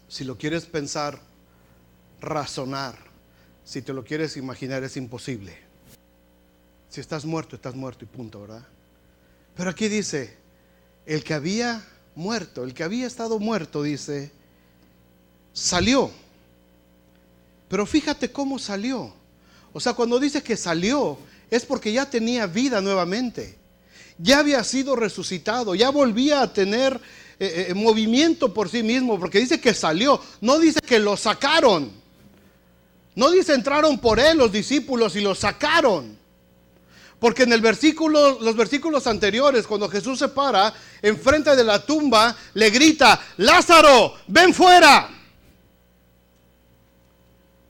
S1: si lo quieres pensar, razonar, si te lo quieres imaginar, es imposible. Si estás muerto y punto, ¿verdad? Pero aquí dice, el que había muerto, el que había estado muerto, dice, salió. Pero fíjate cómo salió. O sea, cuando dice que salió, es porque ya tenía vida nuevamente. Ya había sido resucitado, ya volvía a tener movimiento por sí mismo, porque dice que salió, no dice que lo sacaron. No dice entraron por él los discípulos y lo sacaron. Porque en el versículo, los versículos anteriores, cuando Jesús se para enfrente de la tumba, le grita, Lázaro, ven fuera.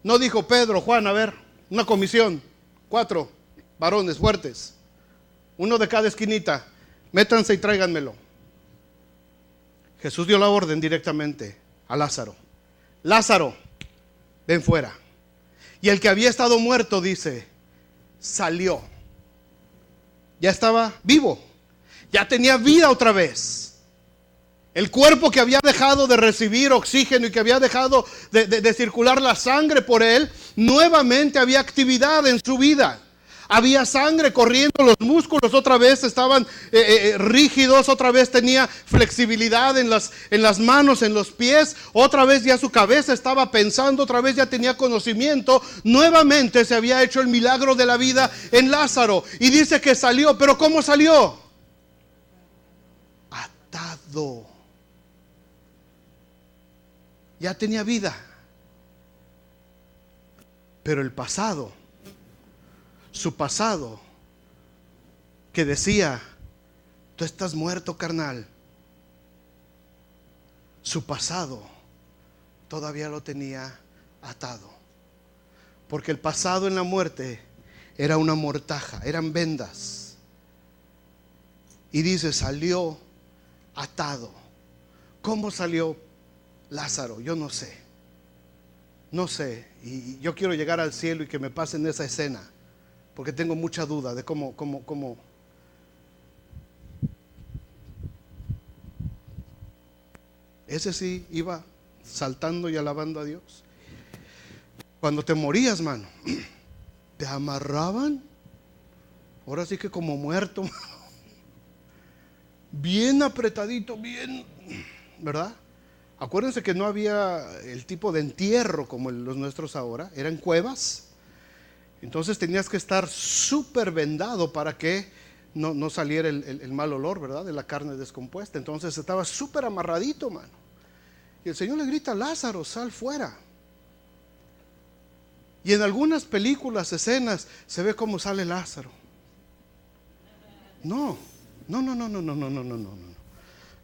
S1: No dijo Pedro, Juan, a ver, una comisión, 4 varones fuertes, uno de cada esquinita, métanse y tráiganmelo. Jesús dio la orden directamente a Lázaro. Lázaro, ven fuera. Y el que había estado muerto, dice, salió. Ya estaba vivo, ya tenía vida otra vez. El cuerpo que había dejado de recibir oxígeno y que había dejado de circular la sangre por él, nuevamente había actividad en su vida. Había sangre corriendo, los músculos otra vez estaban rígidos, otra vez tenía flexibilidad en las manos, en los pies, otra vez ya su cabeza estaba pensando, otra vez ya tenía conocimiento, nuevamente se había hecho el milagro de la vida en Lázaro. Y dice que salió, pero ¿cómo salió? Atado. Ya tenía vida. Pero el pasado, su pasado, que decía, tú estás muerto, carnal. Su pasado todavía lo tenía atado. Porque el pasado en la muerte era una mortaja, eran vendas. Y dice, salió atado. ¿Cómo salió Lázaro? Yo no sé. No sé. Y yo quiero llegar al cielo y que me pasen esa escena, porque tengo mucha duda de cómo. Ese sí iba saltando y alabando a Dios. Cuando te morías, mano, te amarraban, ahora sí que como muerto, bien apretadito, bien, ¿verdad? Acuérdense que no había el tipo de entierro como los nuestros ahora, eran cuevas. Entonces tenías que estar súper vendado para que no saliera el mal olor, ¿verdad? De la carne descompuesta. Entonces estaba súper amarradito, mano. Y el Señor le grita, Lázaro, sal fuera. Y en algunas películas, escenas, se ve cómo sale Lázaro. No.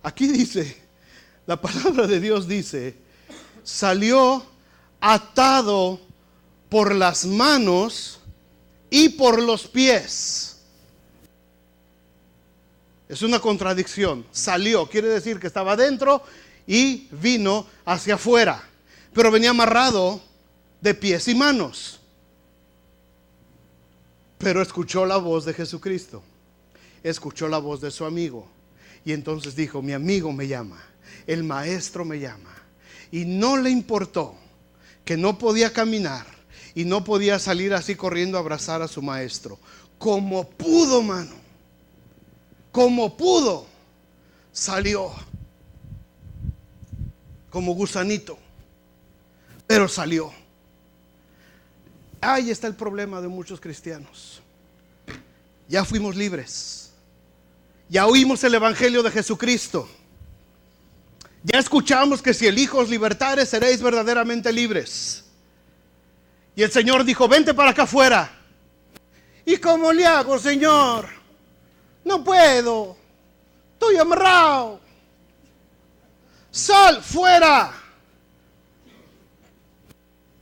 S1: Aquí dice, la palabra de Dios dice, salió atado por las manos y por los pies. Es una contradicción. Salió, quiere decir que estaba dentro y vino hacia afuera, pero venía amarrado de pies y manos. Pero escuchó la voz de Jesucristo, escuchó la voz de su amigo, y entonces dijo, mi amigo me llama, el maestro me llama. Y no le importó que no podía caminar y no podía salir así corriendo a abrazar a su maestro. Como pudo, mano, como pudo, salió como gusanito, pero salió. Ahí está el problema de muchos cristianos. Ya fuimos libres, ya oímos el evangelio de Jesucristo, ya escuchamos que si el Hijo os libertare seréis verdaderamente libres. Y el Señor dijo, vente para acá afuera. ¿Y cómo le hago, Señor? No puedo, estoy amarrado. Sal fuera.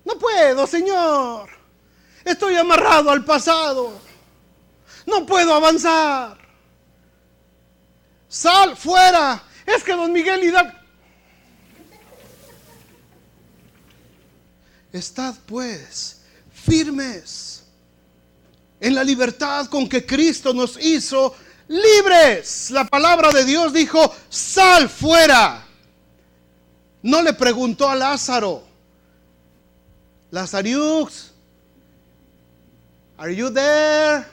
S1: No puedo, Señor, estoy amarrado al pasado, no puedo avanzar. Sal fuera. Es que don Miguel Hidalgo. Estad pues firmes en la libertad con que Cristo nos hizo libres. La palabra de Dios dijo, sal fuera. No le preguntó a Lázaro, Lazarux, are you there?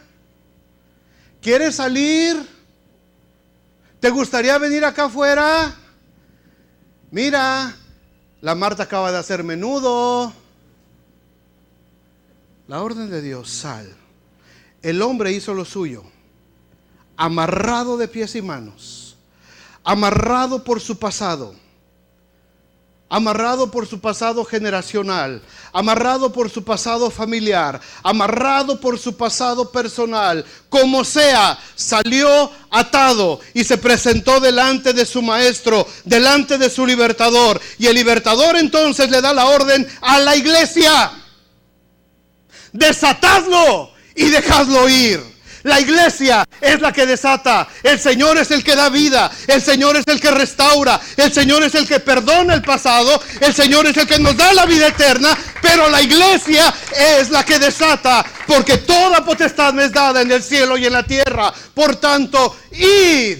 S1: ¿Quieres salir? ¿Te gustaría venir acá afuera? Mira, la Marta acaba de hacer menudo. La orden de Dios, sal. El hombre hizo lo suyo, amarrado de pies y manos, amarrado por su pasado, amarrado por su pasado generacional, amarrado por su pasado familiar, amarrado por su pasado personal. Como sea, salió atado y se presentó delante de su maestro, delante de su libertador. Y el libertador entonces le da la orden a la iglesia: desatadlo y dejadlo ir. La iglesia es la que desata. El Señor es el que da vida. El Señor es el que restaura. El Señor es el que perdona el pasado. El Señor es el que nos da la vida eterna. Pero la iglesia es la que desata, porque toda potestad me es dada en el cielo y en la tierra. Por tanto, id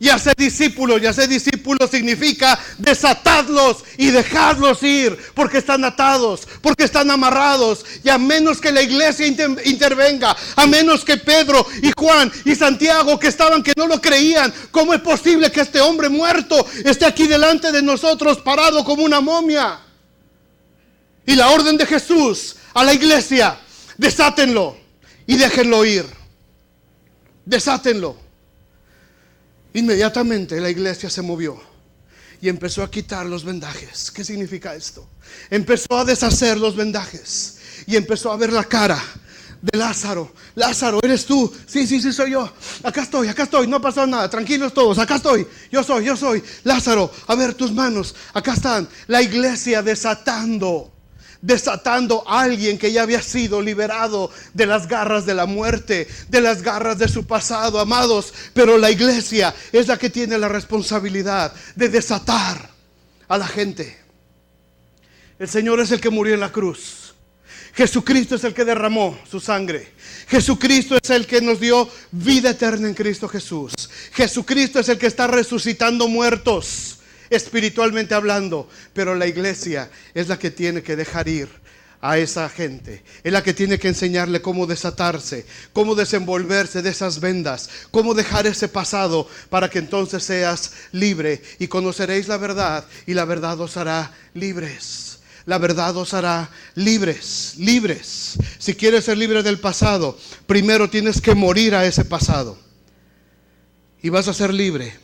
S1: y haced discípulos. Y hacer discípulos significa desatadlos y dejadlos ir, porque están atados, porque están amarrados. Y a menos que la iglesia intervenga, a menos que Pedro y Juan y Santiago, que estaban, que no lo creían, ¿cómo es posible que este hombre muerto esté aquí delante de nosotros parado como una momia? Y la orden de Jesús a la iglesia: desátenlo y déjenlo ir. Desátenlo. Inmediatamente la iglesia se movió y empezó a quitar los vendajes. ¿Qué significa esto? Empezó a deshacer los vendajes y empezó a ver la cara de Lázaro. Lázaro, ¿eres tú? Sí, soy yo. Acá estoy, no ha pasado nada, tranquilos todos, acá estoy, yo soy. Lázaro, a ver tus manos, acá están. La iglesia desatando a alguien que ya había sido liberado de las garras de la muerte, de las garras de su pasado, amados. Pero la iglesia es la que tiene la responsabilidad de desatar a la gente. El Señor es el que murió en la cruz. Jesucristo es el que derramó su sangre. Jesucristo es el que nos dio vida eterna en Cristo Jesús. Jesucristo es el que está resucitando muertos, espiritualmente hablando. Pero la iglesia es la que tiene que dejar ir a esa gente. Es la que tiene que enseñarle cómo desatarse, cómo desenvolverse de esas vendas, cómo dejar ese pasado, para que entonces seas libre. Y conoceréis la verdad, y la verdad os hará libres. La verdad os hará libres. Si quieres ser libre del pasado, primero tienes que morir a ese pasado, y vas a ser libre.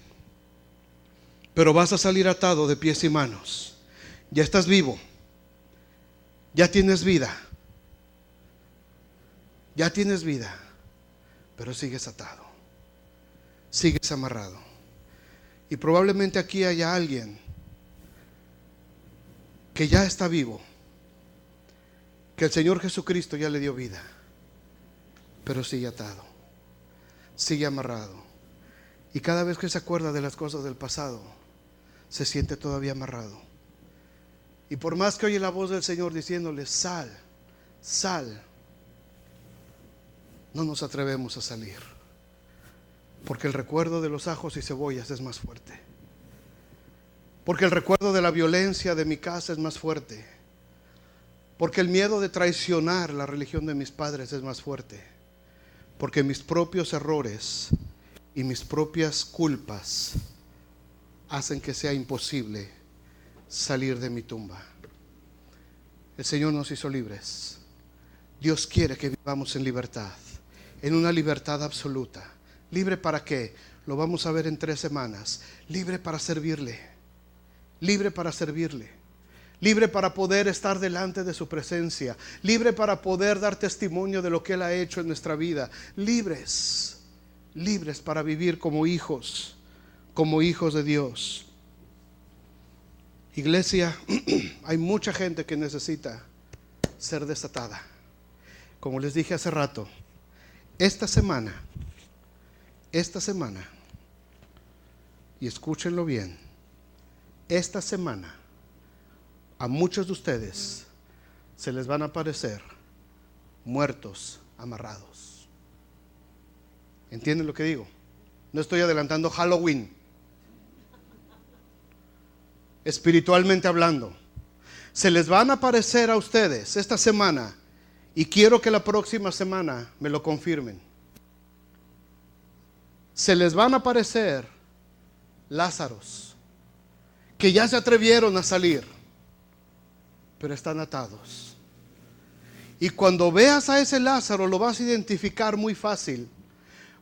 S1: Pero vas a salir atado de pies y manos. Ya estás vivo. Ya tienes vida. Pero sigues atado. Sigues amarrado. Y probablemente aquí haya alguien que ya está vivo, que el Señor Jesucristo ya le dio vida, pero sigue atado, sigue amarrado. Y cada vez que se acuerda de las cosas del pasado, se siente todavía amarrado. Y por más que oye la voz del Señor diciéndole: sal, no nos atrevemos a salir, porque el recuerdo de los ajos y cebollas es más fuerte, porque el recuerdo de la violencia de mi casa es más fuerte, porque el miedo de traicionar la religión de mis padres es más fuerte, porque mis propios errores y mis propias culpas hacen que sea imposible salir de mi tumba. El Señor nos hizo libres. Dios quiere que vivamos en libertad, en una libertad absoluta. ¿Libre para qué? Lo vamos a ver en 3 semanas. Libre para servirle. Libre para servirle. Libre para poder estar delante de su presencia. Libre para poder dar testimonio de lo que Él ha hecho en nuestra vida. Libres para vivir como hijos de Dios. Iglesia, hay mucha gente que necesita ser desatada. Como les dije hace rato, esta semana, y escúchenlo bien, esta semana a muchos de ustedes se les van a aparecer muertos amarrados. ¿Entienden lo que digo? No estoy adelantando Halloween. Espiritualmente hablando, se les van a aparecer a ustedes esta semana, y quiero que la próxima semana me lo confirmen. Se les van a aparecer Lázaros, que ya se atrevieron a salir, pero están atados. Y cuando veas a ese Lázaro lo vas a identificar muy fácil,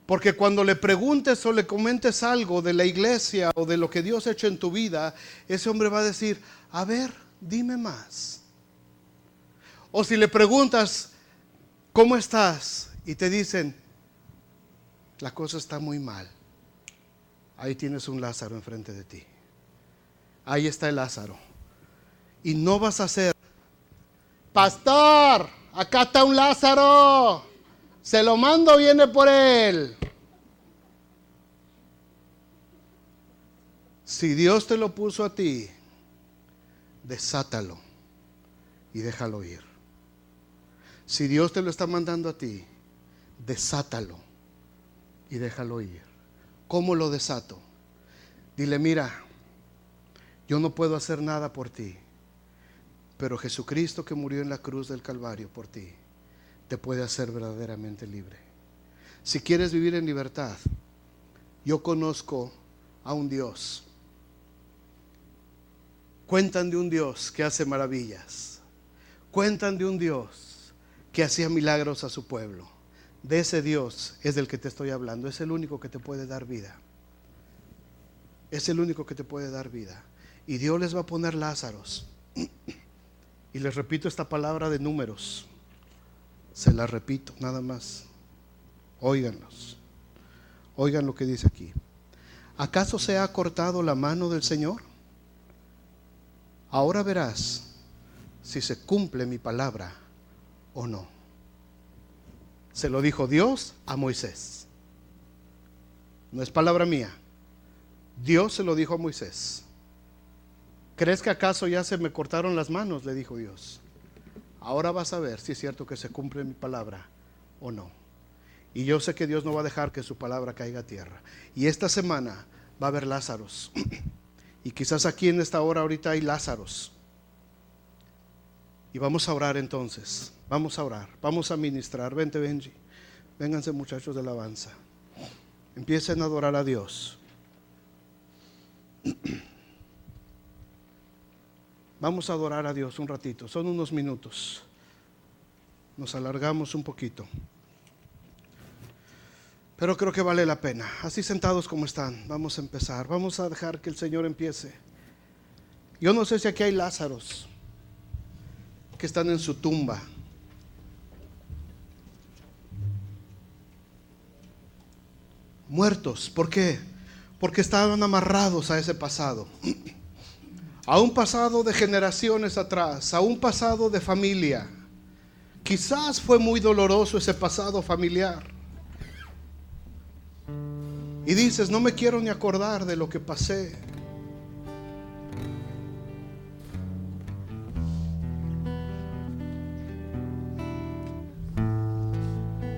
S1: porque cuando le preguntes o le comentes algo de la iglesia o de lo que Dios ha hecho en tu vida, ese hombre va a decir, a ver, dime más. O si le preguntas, ¿cómo estás? Y te dicen, la cosa está muy mal. Ahí tienes un Lázaro enfrente de ti. Ahí está el Lázaro. Y no vas a hacer, pastor, acá está un Lázaro, se lo mando, viene por él. Si Dios te lo puso a ti, desátalo y déjalo ir. Si Dios te lo está mandando a ti, desátalo y déjalo ir. ¿Cómo lo desato? Dile, mira, yo no puedo hacer nada por ti, pero Jesucristo que murió en la cruz del Calvario por ti, te puede hacer verdaderamente libre. Si quieres vivir en libertad, yo conozco a un Dios. Cuentan de un Dios que hace maravillas. Cuentan de un Dios que hacía milagros a su pueblo. De ese Dios es del que te estoy hablando. Es el único que te puede dar vida. Es el único que te puede dar vida. Y Dios les va a poner Lázaros. Y les repito esta palabra de Números. Se la repito, nada más. Óiganlos. Oigan lo que dice aquí. ¿Acaso se ha cortado la mano del Señor? Ahora verás si se cumple mi palabra o no. Se lo dijo Dios a Moisés. No es palabra mía. Dios se lo dijo a Moisés. ¿Crees que acaso ya se me cortaron las manos? Le dijo Dios. Ahora vas a ver si es cierto que se cumple mi palabra o no. Y yo sé que Dios no va a dejar que su palabra caiga a tierra. Y esta semana va a haber Lázaros. Y quizás aquí en esta hora ahorita hay Lázaros. Y vamos a orar entonces. Vamos a orar, vamos a ministrar. Vente, Benji. Vénganse, muchachos de alabanza. Empiecen a adorar a Dios. Vamos a adorar a Dios un ratito. Son unos minutos. Nos alargamos un poquito, pero creo que vale la pena. Así sentados como están, vamos a empezar. Vamos a dejar que el Señor empiece. Yo no sé si aquí hay Lázaros que están en su tumba. Muertos. ¿Por qué? Porque estaban amarrados a ese pasado. A un pasado de generaciones atrás, a un pasado de familia. Quizás fue muy doloroso ese pasado familiar. Y dices, no me quiero ni acordar de lo que pasé.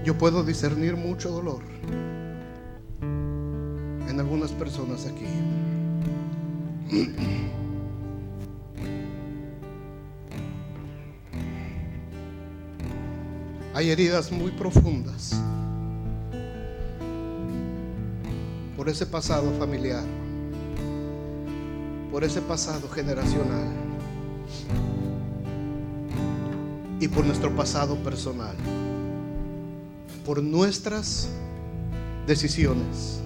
S1: Yo puedo discernir mucho dolor en algunas personas aquí. Hay heridas muy profundas por ese pasado familiar, por ese pasado generacional y por nuestro pasado personal, por nuestras decisiones,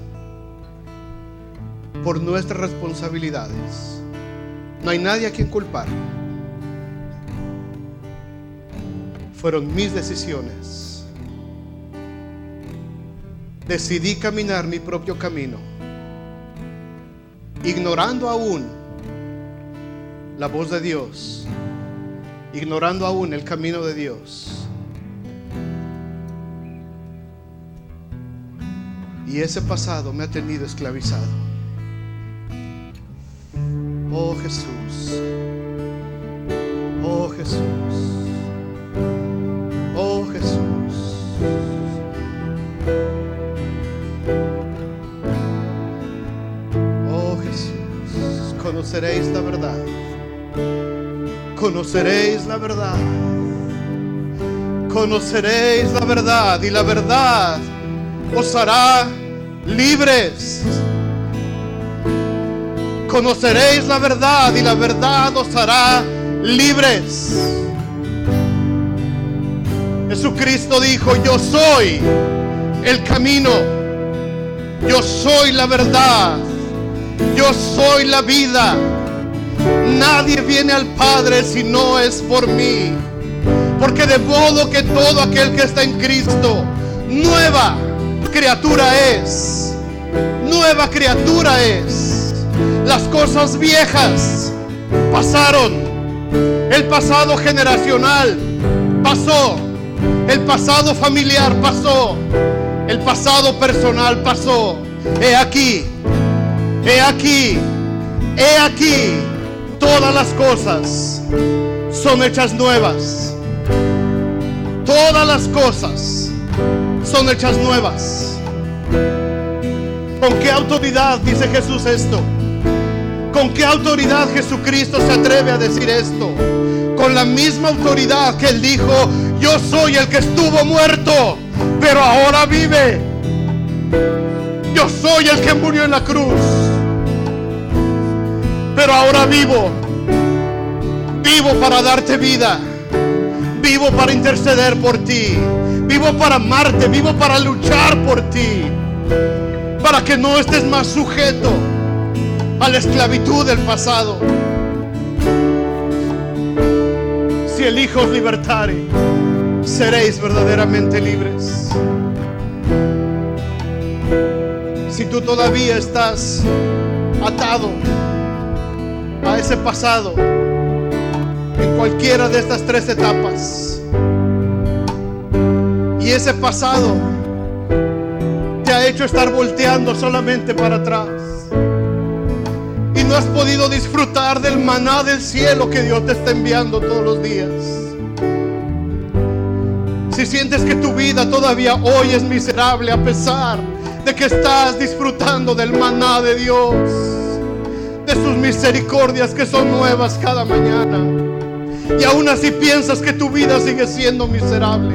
S1: por nuestras responsabilidades. No hay nadie a quien culpar. Fueron mis decisiones. Decidí caminar mi propio camino, ignorando aún la voz de Dios, ignorando aún el camino de Dios. Y ese pasado me ha tenido esclavizado. Oh Jesús, oh Jesús, oh Jesús. Oh Jesús, conoceréis la verdad. Conoceréis la verdad. Conoceréis la verdad y la verdad os hará libres. conoceréis la verdad y la verdad os hará libres. Jesucristo dijo: yo soy el camino, yo soy la verdad, yo soy la vida. Nadie viene al Padre si no es por mí. Porque de modo que todo aquel que está en Cristo, nueva criatura es. Nueva criatura es. Las cosas viejas pasaron. El pasado generacional pasó. El pasado familiar pasó. El pasado personal pasó. He aquí, he aquí, he aquí. Todas las cosas son hechas nuevas. Todas las cosas son hechas nuevas. ¿Con qué autoridad dice Jesús esto? ¿Con qué autoridad Jesucristo se atreve a decir esto? Con la misma autoridad que Él dijo: yo soy el que estuvo muerto, pero ahora vive. Yo soy el que murió en la cruz, pero ahora vivo. Vivo para darte vida. Vivo para interceder por ti. Vivo para amarte. Vivo para luchar por ti. Para que no estés más sujeto a la esclavitud del pasado. Si el Hijo os libertare, seréis verdaderamente libres. Si tú todavía estás atado a ese pasado, en cualquiera de estas tres etapas, y ese pasado te ha hecho estar volteando solamente para atrás y no has podido disfrutar del maná del cielo que Dios te está enviando todos los días, si sientes que tu vida todavía hoy es miserable a pesar de que estás disfrutando del maná de Dios, de sus misericordias que son nuevas cada mañana, y aún así piensas que tu vida sigue siendo miserable,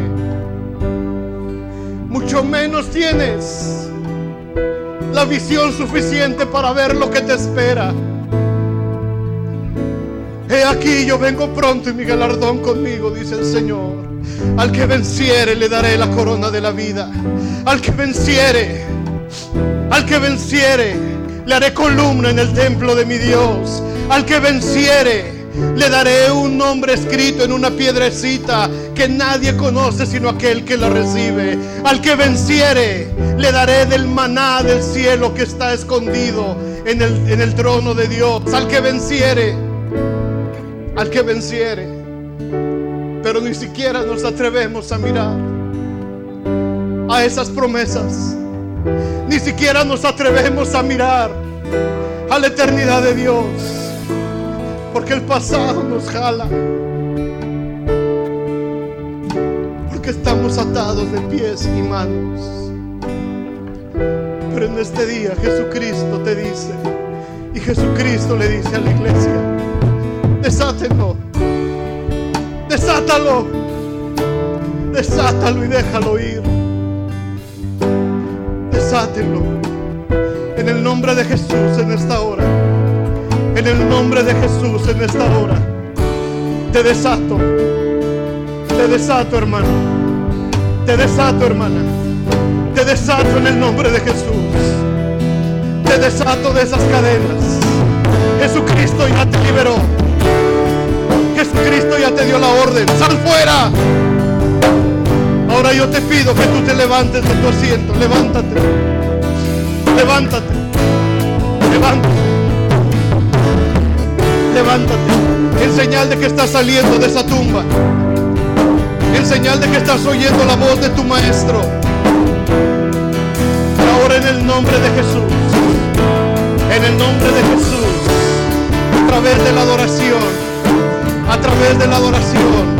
S1: mucho menos tienes la visión suficiente para ver lo que te espera. He aquí, yo vengo pronto y mi galardón conmigo, dice el Señor. Al que venciere le daré la corona de la vida. Al que venciere le haré columna en el templo de mi Dios. Al que venciere le daré un nombre escrito en una piedrecita que nadie conoce sino aquel que la recibe. Al que venciere le daré del maná del cielo que está escondido en el trono de Dios. Al que venciere. Pero ni siquiera nos atrevemos a mirar a esas promesas. Ni siquiera nos atrevemos a mirar a la eternidad de Dios, porque el pasado nos jala, porque estamos atados de pies y manos. Pero en este día Jesucristo te dice, y Jesucristo le dice a la iglesia: desátenlo, desátalo, desátalo y déjalo ir. Desátenlo en el nombre de Jesús en esta hora. En el nombre de Jesús en esta hora. Te desato hermano, te desato hermana, te desato en el nombre de Jesús. Te desato de esas cadenas. Jesucristo ya te liberó. Jesucristo ya te dio la orden. ¡Sal fuera! Ahora yo te pido que tú te levantes de tu asiento. Levántate. Levántate. Levántate. Levántate. En señal de que estás saliendo de esa tumba. En señal de que estás oyendo la voz de tu maestro. Y ahora en el nombre de Jesús. En el nombre de Jesús. A través de la adoración. A través de la adoración.